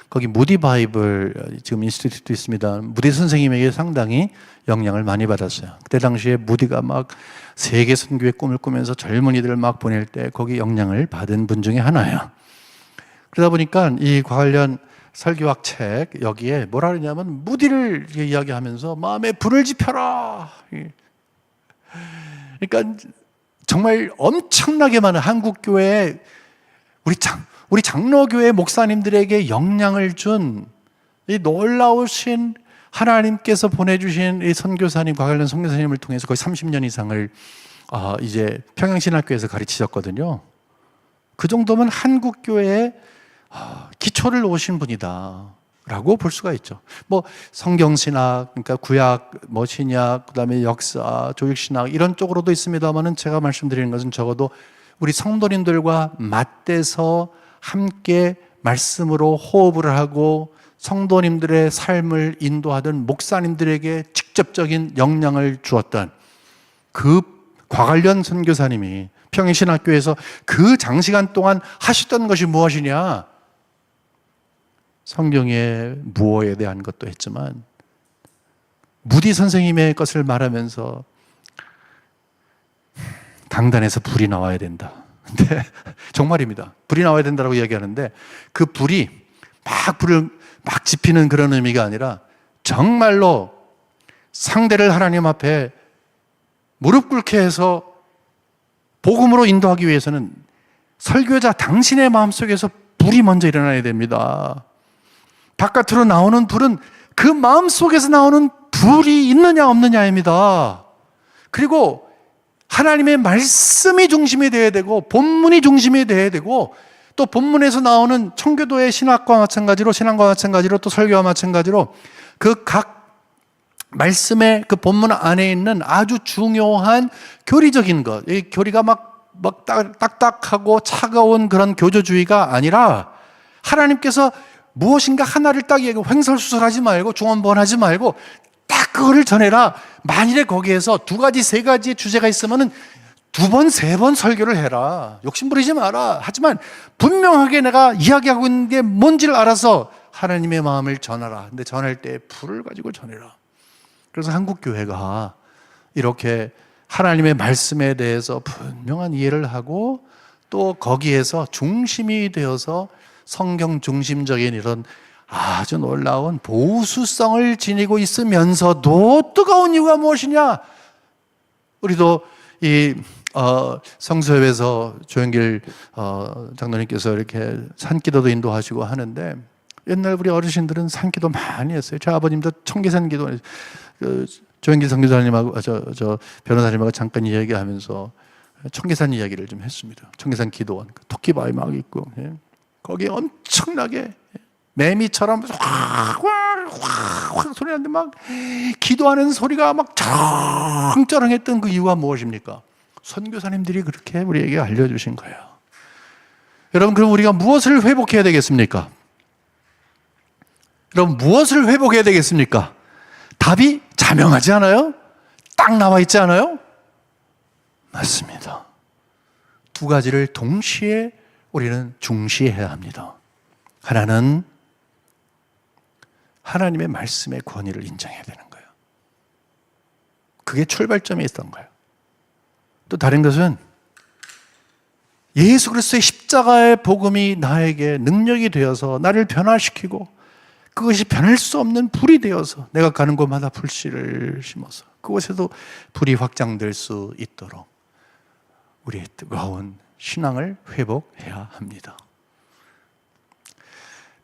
거기 무디 바이블 지금 인스티튜트 있습니다. 무디 선생님에게 상당히 영향을 많이 받았어요. 그때 당시에 무디가 막 세계 선교의 꿈을 꾸면서 젊은이들을 막 보낼 때 거기 영향을 받은 분 중에 하나예요. 그러다 보니까 이 과관련 설교학 책 여기에 뭐라 그러냐면 무디를 이야기하면서 마음에 불을 지펴라. 그러니까 정말 엄청나게 많은 한국교회 우리 장로교회 목사님들에게 영향을 준 이 놀라우신 하나님께서 보내주신 이 선교사님, 과관련 선교사님을 통해서 거의 30년 이상을 이제 평양신학교에서 가르치셨거든요. 그 정도면 한국교회에 기초를 놓으신 분이다. 라고 볼 수가 있죠. 뭐 성경신학, 그러니까 구약, 뭐 신약, 그다음에 역사, 조직신학 이런 쪽으로도 있습니다만은 제가 말씀드리는 것은 적어도 우리 성도님들과 맞대서 함께 말씀으로 호흡을 하고 성도님들의 삶을 인도하던 목사님들에게 직접적인 영향을 주었던 그 과관련 선교사님이 평행신학교에서 그 장시간 동안 하셨던 것이 무엇이냐? 성경의 무엇에 대한 것도 했지만 무디 선생님의 것을 말하면서 강단에서 불이 나와야 된다. 근데 정말입니다. 불이 나와야 된다고 이야기하는데 그 불이 불을 막 지피는 그런 의미가 아니라 정말로 상대를 하나님 앞에 무릎 꿇게 해서 복음으로 인도하기 위해서는 설교자 당신의 마음속에서 불이 먼저 일어나야 됩니다. 바깥으로 나오는 불은 그 마음속에서 나오는 불이 있느냐 없느냐입니다. 그리고 하나님의 말씀이 중심이 되어야 되고 본문이 중심이 되어야 되고 또 본문에서 나오는 청교도의 신학과 마찬가지로 신앙과 마찬가지로 또 설교와 마찬가지로 그 각 말씀의 그 본문 안에 있는 아주 중요한 교리적인 것, 이 교리가 막 딱딱하고 차가운 그런 교조주의가 아니라 하나님께서 무엇인가 하나를 딱 얘기하고 횡설수설하지 말고 중언부언하지 말고 딱 그거를 전해라. 만일에 거기에서 두 가지, 세 가지의 주제가 있으면은 두 번, 세 번 설교를 해라. 욕심 부리지 마라. 하지만 분명하게 내가 이야기하고 있는 게 뭔지를 알아서 하나님의 마음을 전하라. 근데 전할 때 불을 가지고 전해라. 그래서 한국교회가 이렇게 하나님의 말씀에 대해서 분명한 이해를 하고 또 거기에서 중심이 되어서 성경 중심적인 이런 아주 놀라운 보수성을 지니고 있으면서도 뜨거운 이유가 무엇이냐? 우리도 이 성수협에서 조영길 장로님께서 이렇게 산기도도 인도하시고 하는데 옛날 우리 어르신들은 산기도 많이 했어요. 저 아버님도 청계산 기도 조영길 선교사님하고 저 변호사님하고 잠깐 이야기하면서 청계산 이야기를 좀 했습니다. 청계산 기도원 토끼바위 막 있고 거기에 엄청나게 매미처럼 확 소리 나는데 막 기도하는 소리가 막 쩌렁쩌렁했던 그 이유가 무엇입니까? 선교사님들이 그렇게 우리에게 알려주신 거예요. 여러분, 그럼 우리가 무엇을 회복해야 되겠습니까? 여러분, 무엇을 회복해야 되겠습니까? 답이 자명하지 않아요? 딱 나와 있지 않아요? 맞습니다. 두 가지를 동시에 우리는 중시해야 합니다. 하나는 하나님의 말씀의 권위를 인정해야 되는 거예요. 그게 출발점이 있던 거예요. 또 다른 것은 예수 그리스도의 십자가의 복음이 나에게 능력이 되어서 나를 변화시키고 그것이 변할 수 없는 불이 되어서 내가 가는 곳마다 불씨를 심어서 그곳에도 불이 확장될 수 있도록 우리의 뜨거운 신앙을 회복해야 합니다.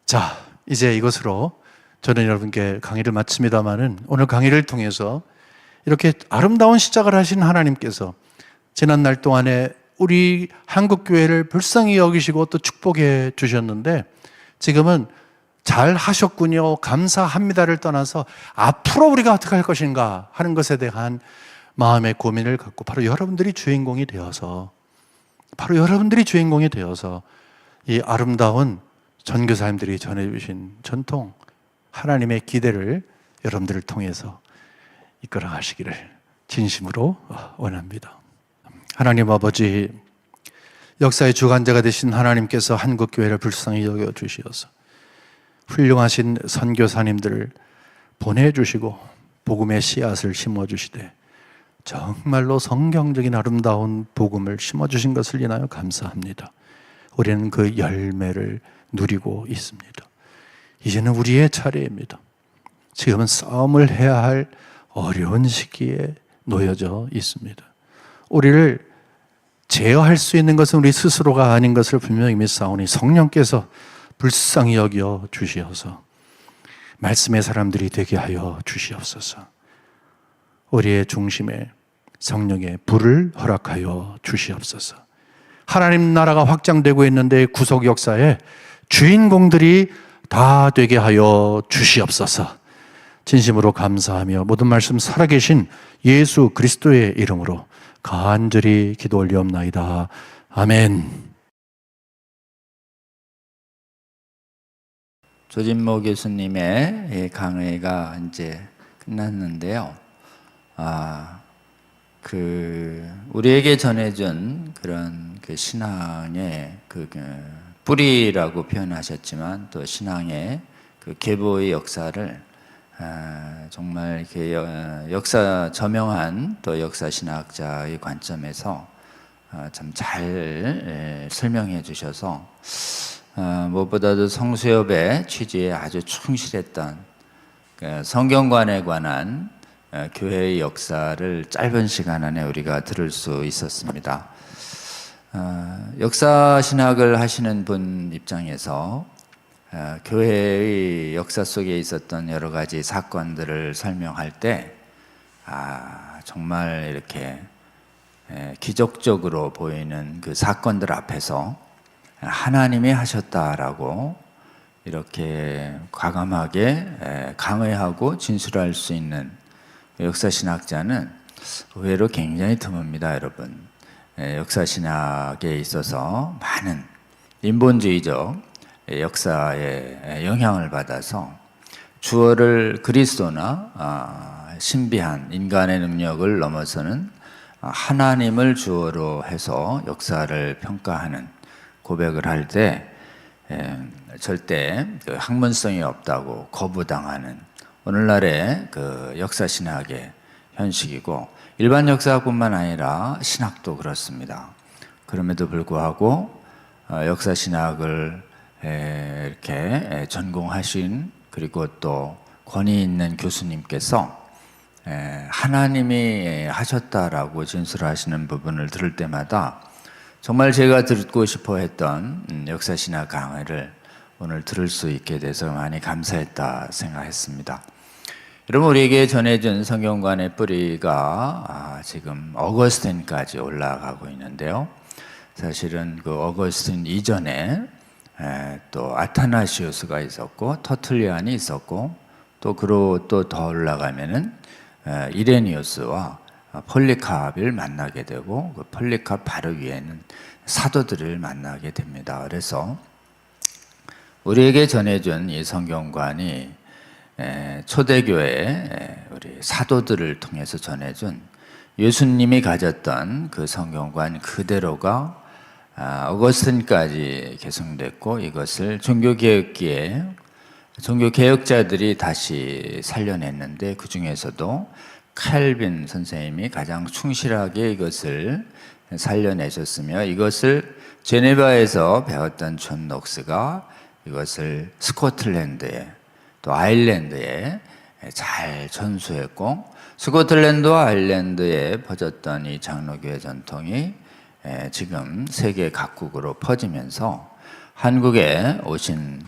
자, 이제 이것으로 저는 여러분께 강의를 마칩니다마는 오늘 강의를 통해서 이렇게 아름다운 시작을 하신 하나님께서 지난 날 동안에 우리 한국교회를 불쌍히 여기시고 또 축복해 주셨는데 지금은 잘 하셨군요, 감사합니다를 떠나서 앞으로 우리가 어떻게 할 것인가 하는 것에 대한 마음의 고민을 갖고 바로 여러분들이 주인공이 되어서 이 아름다운 전교사님들이 전해주신 전통 하나님의 기대를 여러분들을 통해서 이끌어 가시기를 진심으로 원합니다. 하나님 아버지, 역사의 주관자가 되신 하나님께서 한국교회를 불쌍히 여겨주시어서 훌륭하신 선교사님들을 보내주시고 복음의 씨앗을 심어주시되 정말로 성경적인 아름다운 복음을 심어주신 것을 인하여 감사합니다. 우리는 그 열매를 누리고 있습니다. 이제는 우리의 차례입니다. 지금은 싸움을 해야 할 어려운 시기에 놓여져 있습니다. 우리를 제어할 수 있는 것은 우리 스스로가 아닌 것을 분명히 믿사오니 성령께서 불쌍히 여겨 주시어서 말씀의 사람들이 되게 하여 주시옵소서. 우리의 중심에 성령의 불을 허락하여 주시옵소서. 하나님 나라가 확장되고 있는데 구속 역사에 주인공들이 다 되게 하여 주시옵소서. 진심으로 감사하며 모든 말씀 살아계신 예수 그리스도의 이름으로 간절히 기도 올리옵나이다. 아멘. 조진모 교수님의 강의가 이제 끝났는데요. 우리에게 전해준 그런 그 신앙의 뿌리라고 표현하셨지만 또 신앙의 그 계보의 역사를 정말 이렇게 역사 저명한 또 역사 신학자의 관점에서 참 잘 설명해 주셔서 무엇보다도 성수협의 취지에 아주 충실했던 성경관에 관한 교회의 역사를 짧은 시간 안에 우리가 들을 수 있었습니다. 역사 신학을 하시는 분 입장에서 교회의 역사 속에 있었던 여러 가지 사건들을 설명할 때 정말 이렇게 기적적으로 보이는 그 사건들 앞에서 하나님이 하셨다라고 이렇게 과감하게 강의하고 진술할 수 있는 역사신학자는 의외로 굉장히 드뭅니다, 여러분. 역사신학에 있어서 많은 인본주의적 역사에 영향을 받아서 주어를 그리스도나 신비한 인간의 능력을 넘어서는 하나님을 주어로 해서 역사를 평가하는 고백을 할 때 절대 그 학문성이 없다고 거부당하는 오늘날의 그 역사신학의 현식이고 일반 역사뿐만 아니라 신학도 그렇습니다. 그럼에도 불구하고 역사신학을 이렇게 전공하신 그리고 또 권위 있는 교수님께서 하나님이 하셨다라고 진술하시는 부분을 들을 때마다 정말 제가 듣고 싶어 했던 역사신학 강의를 오늘 들을 수 있게 돼서 많이 감사했다 생각했습니다. 여러분, 우리에게 전해준 성경관의 뿌리가 지금 어거스틴까지 올라가고 있는데요. 사실은 그 어거스틴 이전에 또 아타나시우스가 있었고 터툴리안이 있었고 또 그로 또 더 올라가면은 이레니우스와 폴리캅을 만나게 되고 그 폴리캅 바로 위에는 사도들을 만나게 됩니다. 그래서 우리에게 전해준 이 성경관이 초대교회 우리 사도들을 통해서 전해준 예수님이 가졌던 그 성경관 그대로가 어거스틴까지 계승됐고 이것을 종교개혁기에 종교개혁자들이 다시 살려냈는데 그 중에서도 칼빈 선생님이 가장 충실하게 이것을 살려내셨으며 이것을 제네바에서 배웠던 존 녹스가 이것을 스코틀랜드에 또 아일랜드에 잘 전수했고 스코틀랜드와 아일랜드에 퍼졌던 이 장로교회 전통이 지금 세계 각국으로 퍼지면서 한국에 오신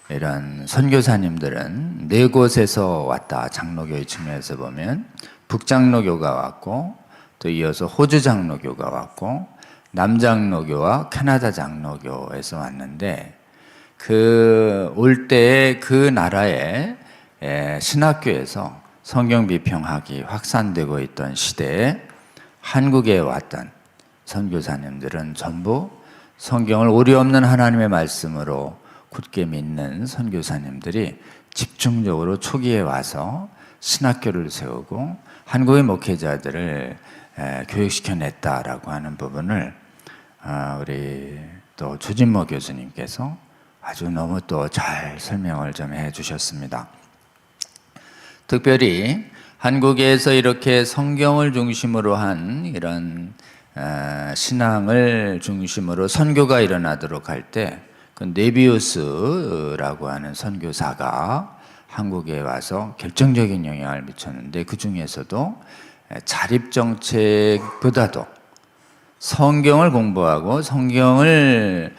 이런 선교사님들은 네 곳에서 왔다. 장로교의 측면에서 보면 북장로교가 왔고 또 이어서 호주 장로교가 왔고 남장로교와 캐나다 장로교에서 왔는데 그 올 때에 그 나라의 신학교에서 성경 비평학이 확산되고 있던 시대에 한국에 왔던 선교사님들은 전부 성경을 오류 없는 하나님의 말씀으로 굳게 믿는 선교사님들이 집중적으로 초기에 와서 신학교를 세우고 한국의 목회자들을 교육시켜냈다라고 하는 부분을 우리 또 조진모 교수님께서 아주 너무 또 잘 설명을 좀 해주셨습니다. 특별히 한국에서 이렇게 성경을 중심으로 한 이런 신앙을 중심으로 선교가 일어나도록 할 때 그 네비우스라고 하는 선교사가 한국에 와서 결정적인 영향을 미쳤는데 그 중에서도 자립정책보다도 성경을 공부하고 성경을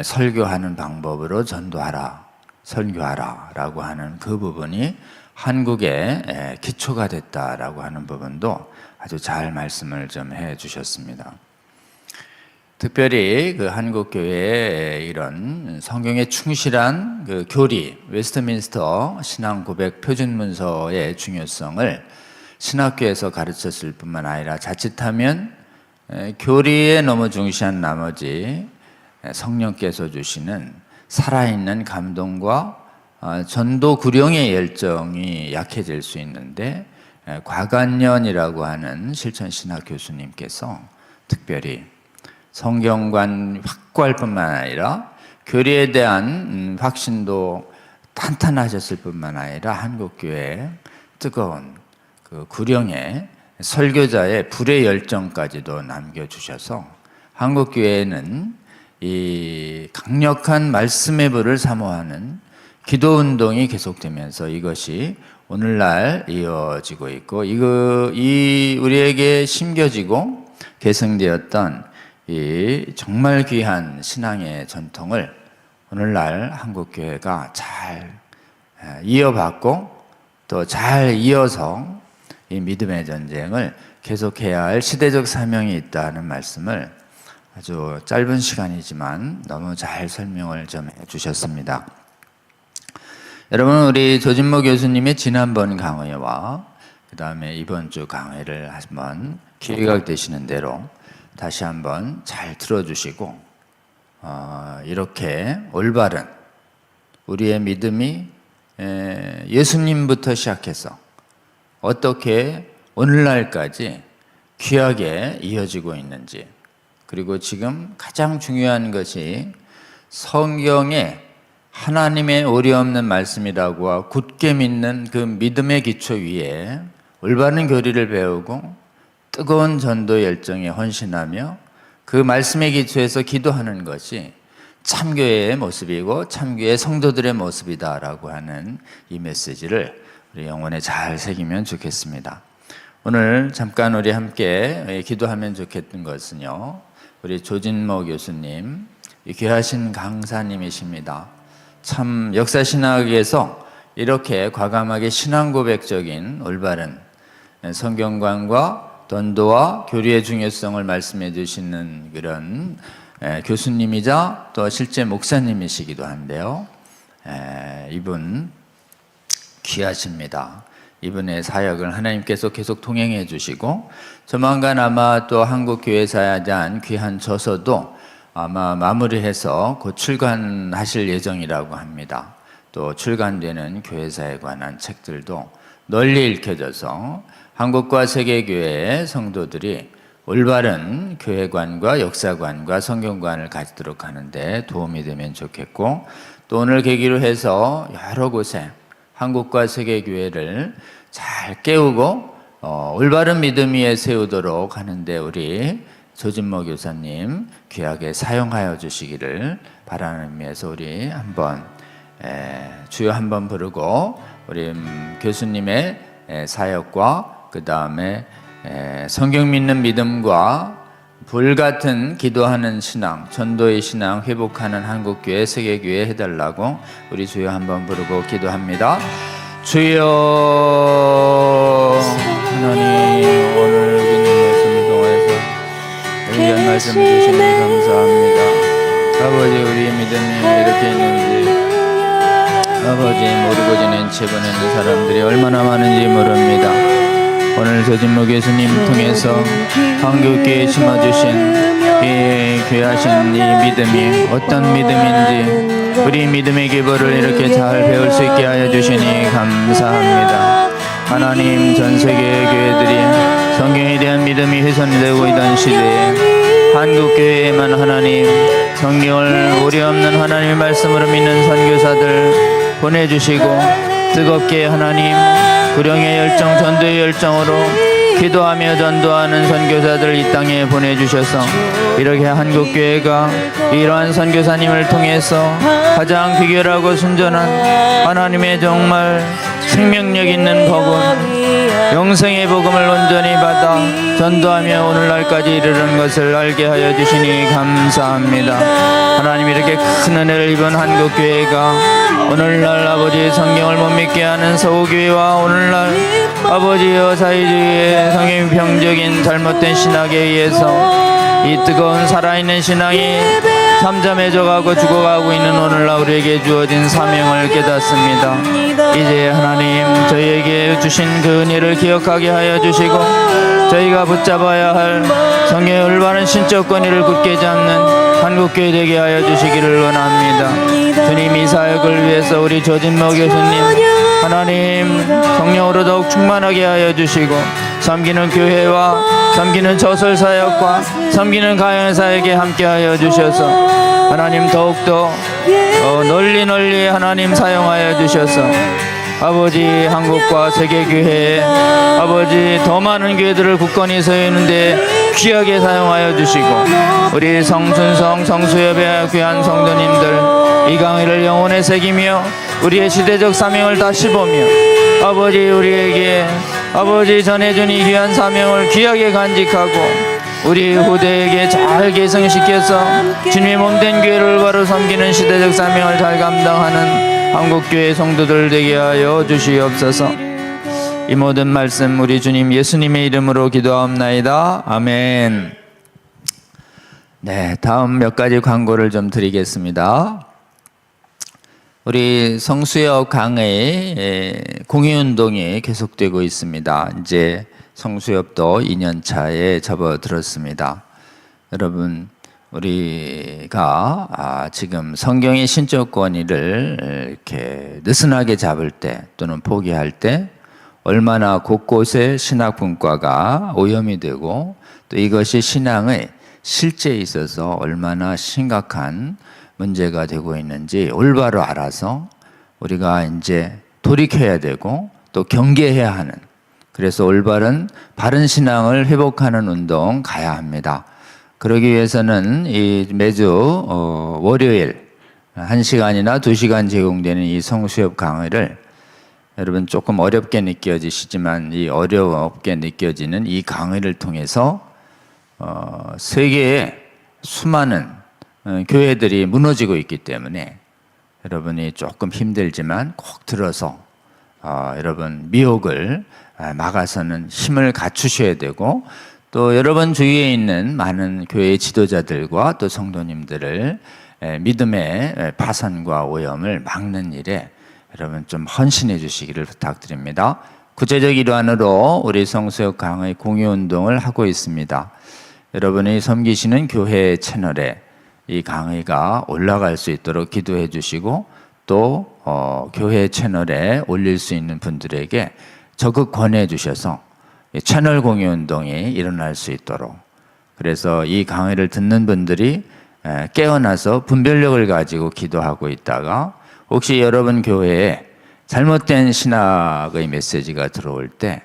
설교하는 방법으로 전도하라, 선교하라 라고 하는 그 부분이 한국의 기초가 됐다라고 하는 부분도 아주 잘 말씀을 좀 해 주셨습니다. 특별히 그 한국 교회의 이런 성경에 충실한 그 교리, 웨스트민스터 신앙 고백 표준 문서의 중요성을 신학교에서 가르쳤을 뿐만 아니라 자칫하면 교리에 너무 중시한 나머지 성령께서 주시는 살아있는 감동과 전도 구령의 열정이 약해질 수 있는데, 곽안년이라고 하는 실천신학 교수님께서 특별히 성경관 확고할 뿐만 아니라 교리에 대한 확신도 탄탄하셨을 뿐만 아니라 한국교회에 뜨거운 그 구령의 설교자의 불의 열정까지도 남겨주셔서 한국교회는 이 강력한 말씀의 불을 사모하는 기도운동이 계속되면서 이것이 오늘날 이어지고 있고, 우리에게 심겨지고 계승되었던 이 정말 귀한 신앙의 전통을 오늘날 한국교회가 잘 이어받고 또 잘 이어서 이 믿음의 전쟁을 계속해야 할 시대적 사명이 있다는 말씀을 아주 짧은 시간이지만 너무 잘 설명을 좀 해주셨습니다. 여러분, 우리 조진모 교수님의 지난번 강의와 그 다음에 이번 주 강의를 한번 기회가 되시는 대로 다시 한번 잘 들어주시고, 이렇게 올바른 우리의 믿음이 예수님부터 시작해서 어떻게 오늘날까지 귀하게 이어지고 있는지, 그리고 지금 가장 중요한 것이 성경에 하나님의 오류없는 말씀이라고 굳게 믿는 그 믿음의 기초 위에 올바른 교리를 배우고 뜨거운 전도 열정에 헌신하며 그 말씀의 기초에서 기도하는 것이 참교회의 모습이고 참교회 성도들의 모습이다라고 하는 이 메시지를 우리 영혼에 잘 새기면 좋겠습니다. 오늘 잠깐 우리 함께 기도하면 좋겠던 것은요, 우리 조진모 교수님, 귀하신 강사님이십니다. 참 역사신학에서 이렇게 과감하게 신앙고백적인 올바른 성경관과 전도와 교리의 중요성을 말씀해 주시는 그런 교수님이자 또 실제 목사님이시기도 한데요. 이분 귀하십니다. 이분의 사역을 하나님께서 계속 동행해 주시고, 조만간 아마 또 한국교회사에 대한 귀한 저서도 아마 마무리해서 곧 출간하실 예정이라고 합니다. 또 출간되는 교회사에 관한 책들도 널리 읽혀져서 한국과 세계교회의 성도들이 올바른 교회관과 역사관과 성경관을 가지도록 하는데 도움이 되면 좋겠고, 또 오늘 계기로 해서 여러 곳에 한국과 세계교회를 잘 깨우고 올바른 믿음 위에 세우도록 하는데 우리 조진모 교사님 귀하게 사용하여 주시기를 바라는 의미에서 우리 한번 주여 한번 부르고 우리 교수님의 사역과 그 다음에 성경 믿는 믿음과 불같은 기도하는 신앙, 전도의 신앙 회복하는 한국교회, 세계교회 해달라고 우리 주여 한번 부르고 기도합니다. 주여 하나님, 오늘 여기 있는 말씀을 통해서 귀한 말씀 주시니 감사합니다. 아버지, 우리의 믿음이 이렇게 있는지 아버지 모르고 지낸 채 보내는 사람들이 얼마나 많은지 모릅니다. 오늘 조진모 교수님 통해서 한국교회에 심어주신 이 귀하신 이 믿음이 어떤 믿음인지 우리 믿음의 기보를 이렇게 잘 배울 수 있게 하여 주시니 감사합니다. 하나님, 전 세계의 교회들이 성경에 대한 믿음이 훼손되고 있던 시대에 한국교회에만 하나님 성경을 오류없는 하나님의 말씀으로 믿는 선교사들 보내주시고, 뜨겁게 하나님 구령의 열정, 전도의 열정으로 기도하며 전도하는 선교사들 이 땅에 보내주셔서 이렇게 한국교회가 이러한 선교사님을 통해서 가장 비결하고 순전한 하나님의 정말 생명력 있는 복음, 영생의 복음을 온전히 받아 전도하며 오늘날까지 이르는 것을 알게 하여 주시니 감사합니다. 하나님, 이렇게 큰 은혜를 입은 한국교회가 오늘날 아버지 성경을 못 믿게 하는 서구교회와 오늘날 아버지여 사회주의의 성경병적인 잘못된 신학에 의해서 이 뜨거운 살아있는 신앙이 잠잠해져가고 죽어가고 있는 오늘날 우리에게 주어진 사명을 깨닫습니다. 이제 하나님 저희에게 주신 그 은혜를 기억하게 하여 주시고 저희가 붙잡아야 할 성경의 올바른 신적 권위를 굳게 잡는 한국교회 되게 하여 주시기를 원합니다. 주님 이 사역을 위해서 우리 조진모 교수님 하나님 성령으로 더욱 충만하게 하여 주시고 섬기는 교회와 섬기는 저설 사역과 섬기는 가정 사역에 함께 하여 주셔서 하나님 더욱더 널리 하나님 사용하여 주셔서 아버지 한국과 세계교회에 아버지 더 많은 교회들을 굳건히 세우는데 귀하게 사용하여 주시고 우리 성순성 성수협의 귀한 성도님들 이 강의를 영혼에 새기며 우리의 시대적 사명을 다시 보며 아버지 우리에게 아버지 전해준 이 귀한 사명을 귀하게 간직하고 우리 후대에게 잘 계승시켜서 주님의 몸된 교회를 바로 섬기는 시대적 사명을 잘 감당하는 한국교회 성도들 되게 하여 주시옵소서. 이 모든 말씀 우리 주님 예수님의 이름으로 기도하옵나이다. 아멘. 네, 다음 몇 가지 광고를 좀 드리겠습니다. 우리 성수협 강의 공유운동이 계속되고 있습니다. 이제 성수협도 2년 차에 접어들었습니다. 여러분 우리가 지금 성경의 신적 권위를 이렇게 느슨하게 잡을 때 또는 포기할 때 얼마나 곳곳에 신학 분과가 오염이 되고 또 이것이 신앙의 실제에 있어서 얼마나 심각한 문제가 되고 있는지 올바로 알아서 우리가 이제 돌이켜야 되고 또 경계해야 하는, 그래서 올바른 바른 신앙을 회복하는 운동 가야 합니다. 그러기 위해서는 이 매주 월요일 1시간이나 2시간 제공되는 이 성수협 강의를 여러분 조금 어렵게 느껴지시지만 이 어렵게 느껴지는 이 강의를 통해서 세계의 수많은 교회들이 무너지고 있기 때문에 여러분이 조금 힘들지만 꼭 들어서 여러분 미혹을 막아서는 힘을 갖추셔야 되고 또 여러분 주위에 있는 많은 교회 지도자들과 또 성도님들을 믿음의 파산과 오염을 막는 일에 여러분 좀 헌신해 주시기를 부탁드립니다. 구체적 일환으로 우리 성수협 강의 공유운동을 하고 있습니다. 여러분이 섬기시는 교회 채널에 이 강의가 올라갈 수 있도록 기도해 주시고 또 교회 채널에 올릴 수 있는 분들에게 적극 권해 주셔서 채널 공유 운동이 일어날 수 있도록, 그래서 이 강의를 듣는 분들이 깨어나서 분별력을 가지고 기도하고 있다가 혹시 여러분 교회에 잘못된 신학의 메시지가 들어올 때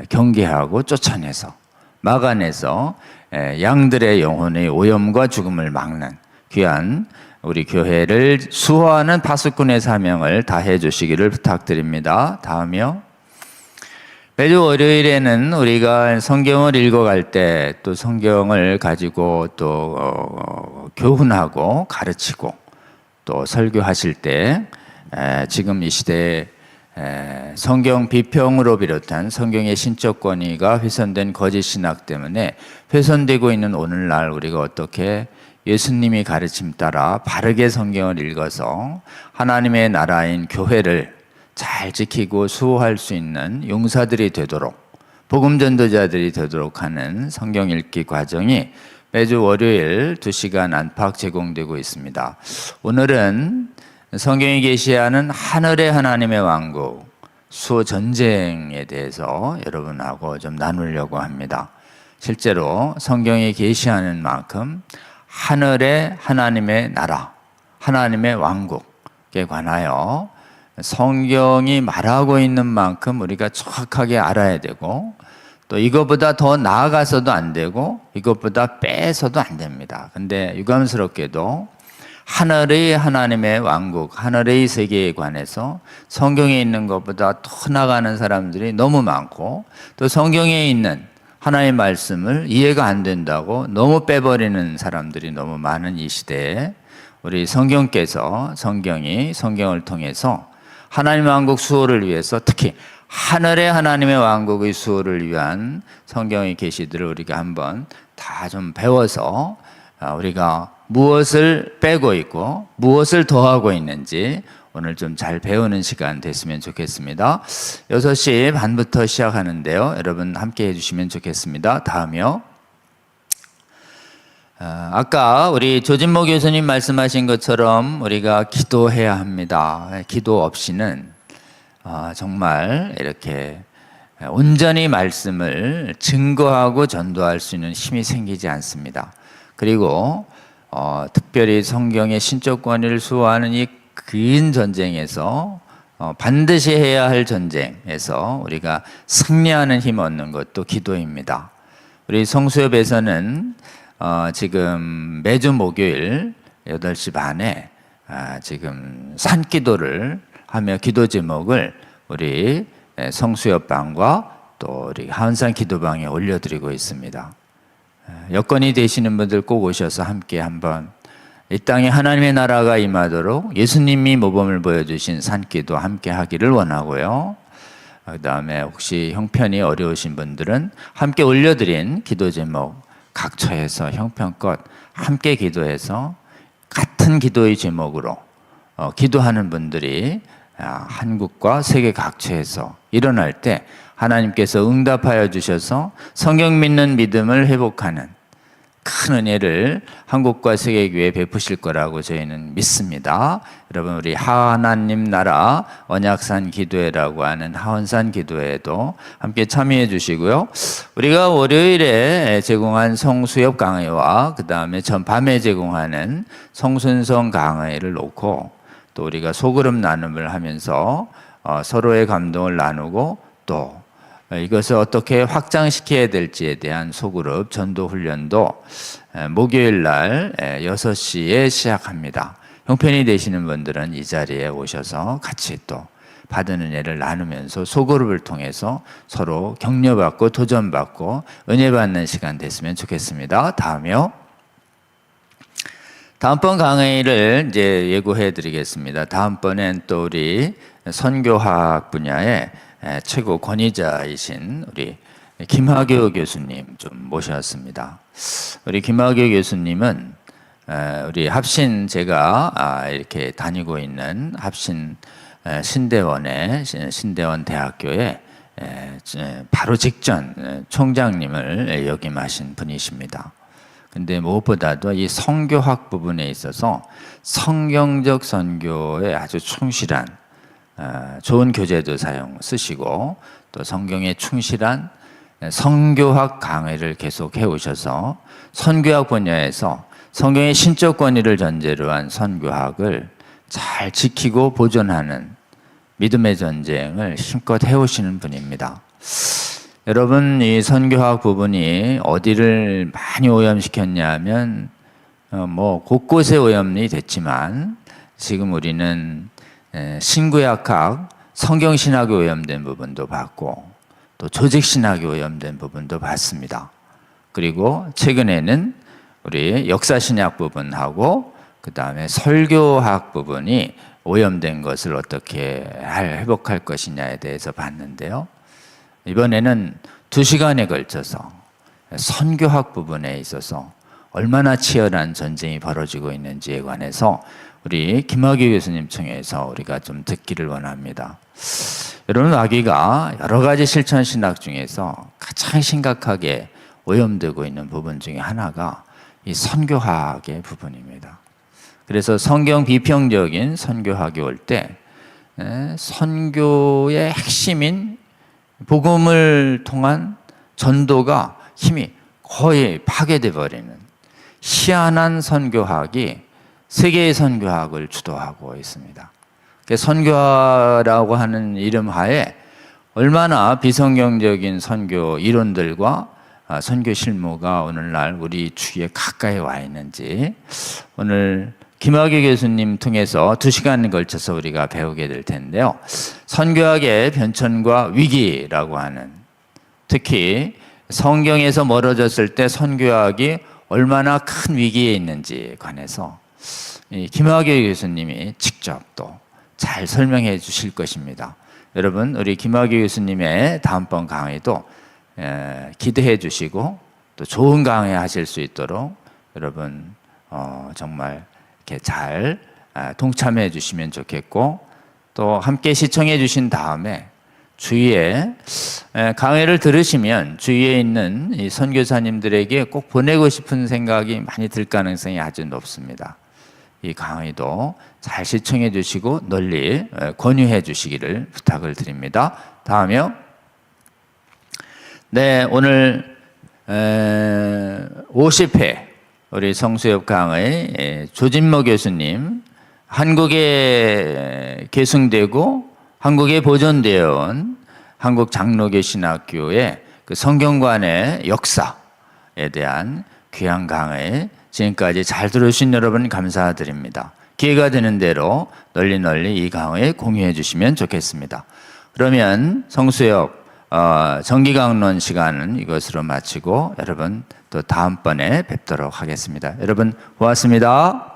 경계하고 쫓아내서 막아내서 양들의 영혼의 오염과 죽음을 막는 귀한 우리 교회를 수호하는 파수꾼의 사명을 다해 주시기를 부탁드립니다. 다음이요. 매주 월요일에는 우리가 성경을 읽어갈 때 또 성경을 가지고 또 교훈하고 가르치고 또 설교하실 때 지금 이 시대에 성경 비평으로 비롯한 성경의 신적 권위가 훼손된 거짓 신학 때문에 훼손되고 있는 오늘날 우리가 어떻게 예수님이 가르침 따라 바르게 성경을 읽어서 하나님의 나라인 교회를 잘 지키고 수호할 수 있는 용사들이 되도록, 복음 전도자들이 되도록 하는 성경 읽기 과정이 매주 월요일 2시간 안팎 제공되고 있습니다. 오늘은 성경이 계시하는 하늘의 하나님의 왕국 수호 전쟁에 대해서 여러분하고 좀 나누려고 합니다. 실제로 성경이 계시하는 만큼 하늘의 하나님의 나라, 하나님의 왕국에 관하여 성경이 말하고 있는 만큼 우리가 정확하게 알아야 되고 또 이것보다 더 나아가서도 안 되고 이것보다 빼서도 안 됩니다. 근데 유감스럽게도 하늘의 하나님의 왕국, 하늘의 세계에 관해서 성경에 있는 것보다 더 나가는 사람들이 너무 많고 또 성경에 있는 하나님의 말씀을 이해가 안 된다고 너무 빼버리는 사람들이 너무 많은 이 시대에 우리 성경께서 성경을 통해서 하나님의 왕국 수호를 위해서 특히 하늘의 하나님의 왕국의 수호를 위한 성경의 계시들을 우리가 한번 다 좀 배워서 우리가 무엇을 빼고 있고 무엇을 더하고 있는지 오늘 좀 잘 배우는 시간 됐으면 좋겠습니다. 6시 반부터 시작하는데요. 여러분 함께 해주시면 좋겠습니다. 다음이요. 아까 우리 조진모 교수님 말씀하신 것처럼 우리가 기도해야 합니다. 기도 없이는 정말 이렇게 온전히 말씀을 증거하고 전도할 수 있는 힘이 생기지 않습니다. 그리고 특별히 성경의 신적 권위를 수호하는 이 긴 전쟁에서 반드시 해야 할 전쟁에서 우리가 승리하는 힘 얻는 것도 기도입니다. 우리 성수협에서는 지금 매주 목요일 8시 반에 지금 산기도를 하며 기도 제목을 우리 성수협방과 또 우리 하은산 기도방에 올려드리고 있습니다. 여건이 되시는 분들 꼭 오셔서 함께 한번 이 땅에 하나님의 나라가 임하도록 예수님이 모범을 보여주신 산기도 함께 하기를 원하고요. 그 다음에 혹시 형편이 어려우신 분들은 함께 올려드린 기도 제목 각처에서 형편껏 함께 기도해서 같은 기도의 제목으로 기도하는 분들이 한국과 세계 각처에서 일어날 때 하나님께서 응답하여 주셔서 성경 믿는 믿음을 회복하는 큰 은혜를 한국과 세계교회에 베푸실 거라고 저희는 믿습니다. 여러분 우리 하나님 나라 언약산 기도회라고 하는 하원산 기도회에도 함께 참여해 주시고요. 우리가 월요일에 제공한 성수협 강의와 그 다음에 전 밤에 제공하는 성순성 강의를 놓고 또 우리가 소그룹 나눔을 하면서 서로의 감동을 나누고 또 이것을 어떻게 확장시켜야 될지에 대한 소그룹 전도 훈련도 목요일 날 6시에 시작합니다. 형편이 되시는 분들은 이 자리에 오셔서 같이 또 받은 은혜를 나누면서 소그룹을 통해서 서로 격려받고 도전받고 은혜 받는 시간 됐으면 좋겠습니다. 다음이요. 다음번 강의를 이제 예고해 드리겠습니다. 다음번엔 또 우리 선교학 분야의 최고 권위자이신 우리 김학효 교수님 좀 모셨습니다. 우리 김학효 교수님은 우리 합신 제가 이렇게 다니고 있는 합신 신대원의 신대원 대학교의 바로 직전 총장님을 역임하신 분이십니다. 근데 무엇보다도 이 선교학 부분에 있어서 성경적 선교에 아주 충실한 좋은 교재도 쓰시고 또 성경에 충실한 선교학 강의를 계속 해오셔서 선교학 분야에서 성경의 신적 권위를 전제로 한 선교학을 잘 지키고 보존하는 믿음의 전쟁을 힘껏 해오시는 분입니다. 여러분 이 선교학 부분이 어디를 많이 오염시켰냐면 뭐 곳곳에 오염이 됐지만 지금 우리는 신구약학, 성경신학이 오염된 부분도 봤고 또 조직신학이 오염된 부분도 봤습니다. 그리고 최근에는 우리 역사신약 부분하고 그 다음에 설교학 부분이 오염된 것을 어떻게 회복할 것이냐에 대해서 봤는데요. 이번에는 2시간에 걸쳐서 선교학 부분에 있어서 얼마나 치열한 전쟁이 벌어지고 있는지에 관해서 우리 김학의 교수님 통해서 우리가 좀 듣기를 원합니다. 여러분 마귀가 여러 가지 실천 신학 중에서 가장 심각하게 오염되고 있는 부분 중에 하나가 이 선교학의 부분입니다. 그래서 성경 비평적인 선교학이 올 때 선교의 핵심인 복음을 통한 전도가 힘이 거의 파괴돼 버리는 희한한 선교학이 세계의 선교학을 주도하고 있습니다. 선교라고 하는 이름 하에 얼마나 비성경적인 선교 이론들과 선교 실무가 오늘날 우리 주위에 가까이 와 있는지 오늘 김학의 교수님 통해서 2시간에 걸쳐서 우리가 배우게 될 텐데요. 선교학의 변천과 위기라고 하는 특히 성경에서 멀어졌을 때 선교학이 얼마나 큰 위기에 있는지에 관해서 김학의 교수님이 직접 또 잘 설명해 주실 것입니다. 여러분 우리 김학의 교수님의 다음번 강의도 기대해 주시고 또 좋은 강의 하실 수 있도록 여러분 정말 이렇게 잘 동참해 주시면 좋겠고, 또 함께 시청해 주신 다음에 주위에 강의를 들으시면 주위에 있는 이 선교사님들에게 꼭 보내고 싶은 생각이 많이 들 가능성이 아주 높습니다. 이 강의도 잘 시청해 주시고 널리 권유해 주시기를 부탁을 드립니다. 다음이요. 네, 오늘 50회 우리 성수협 강의 조진모 교수님, 한국에 계승되고 한국에 보존되어 온 한국 장로교 신학교의 그 성경관의 역사에 대한 귀한 강의 지금까지 잘 들으신 여러분 감사드립니다. 기회가 되는 대로 널리 이 강의 공유해 주시면 좋겠습니다. 그러면 성수협 정기강론 시간은 이것으로 마치고 여러분 또 다음번에 뵙도록 하겠습니다. 여러분 고맙습니다.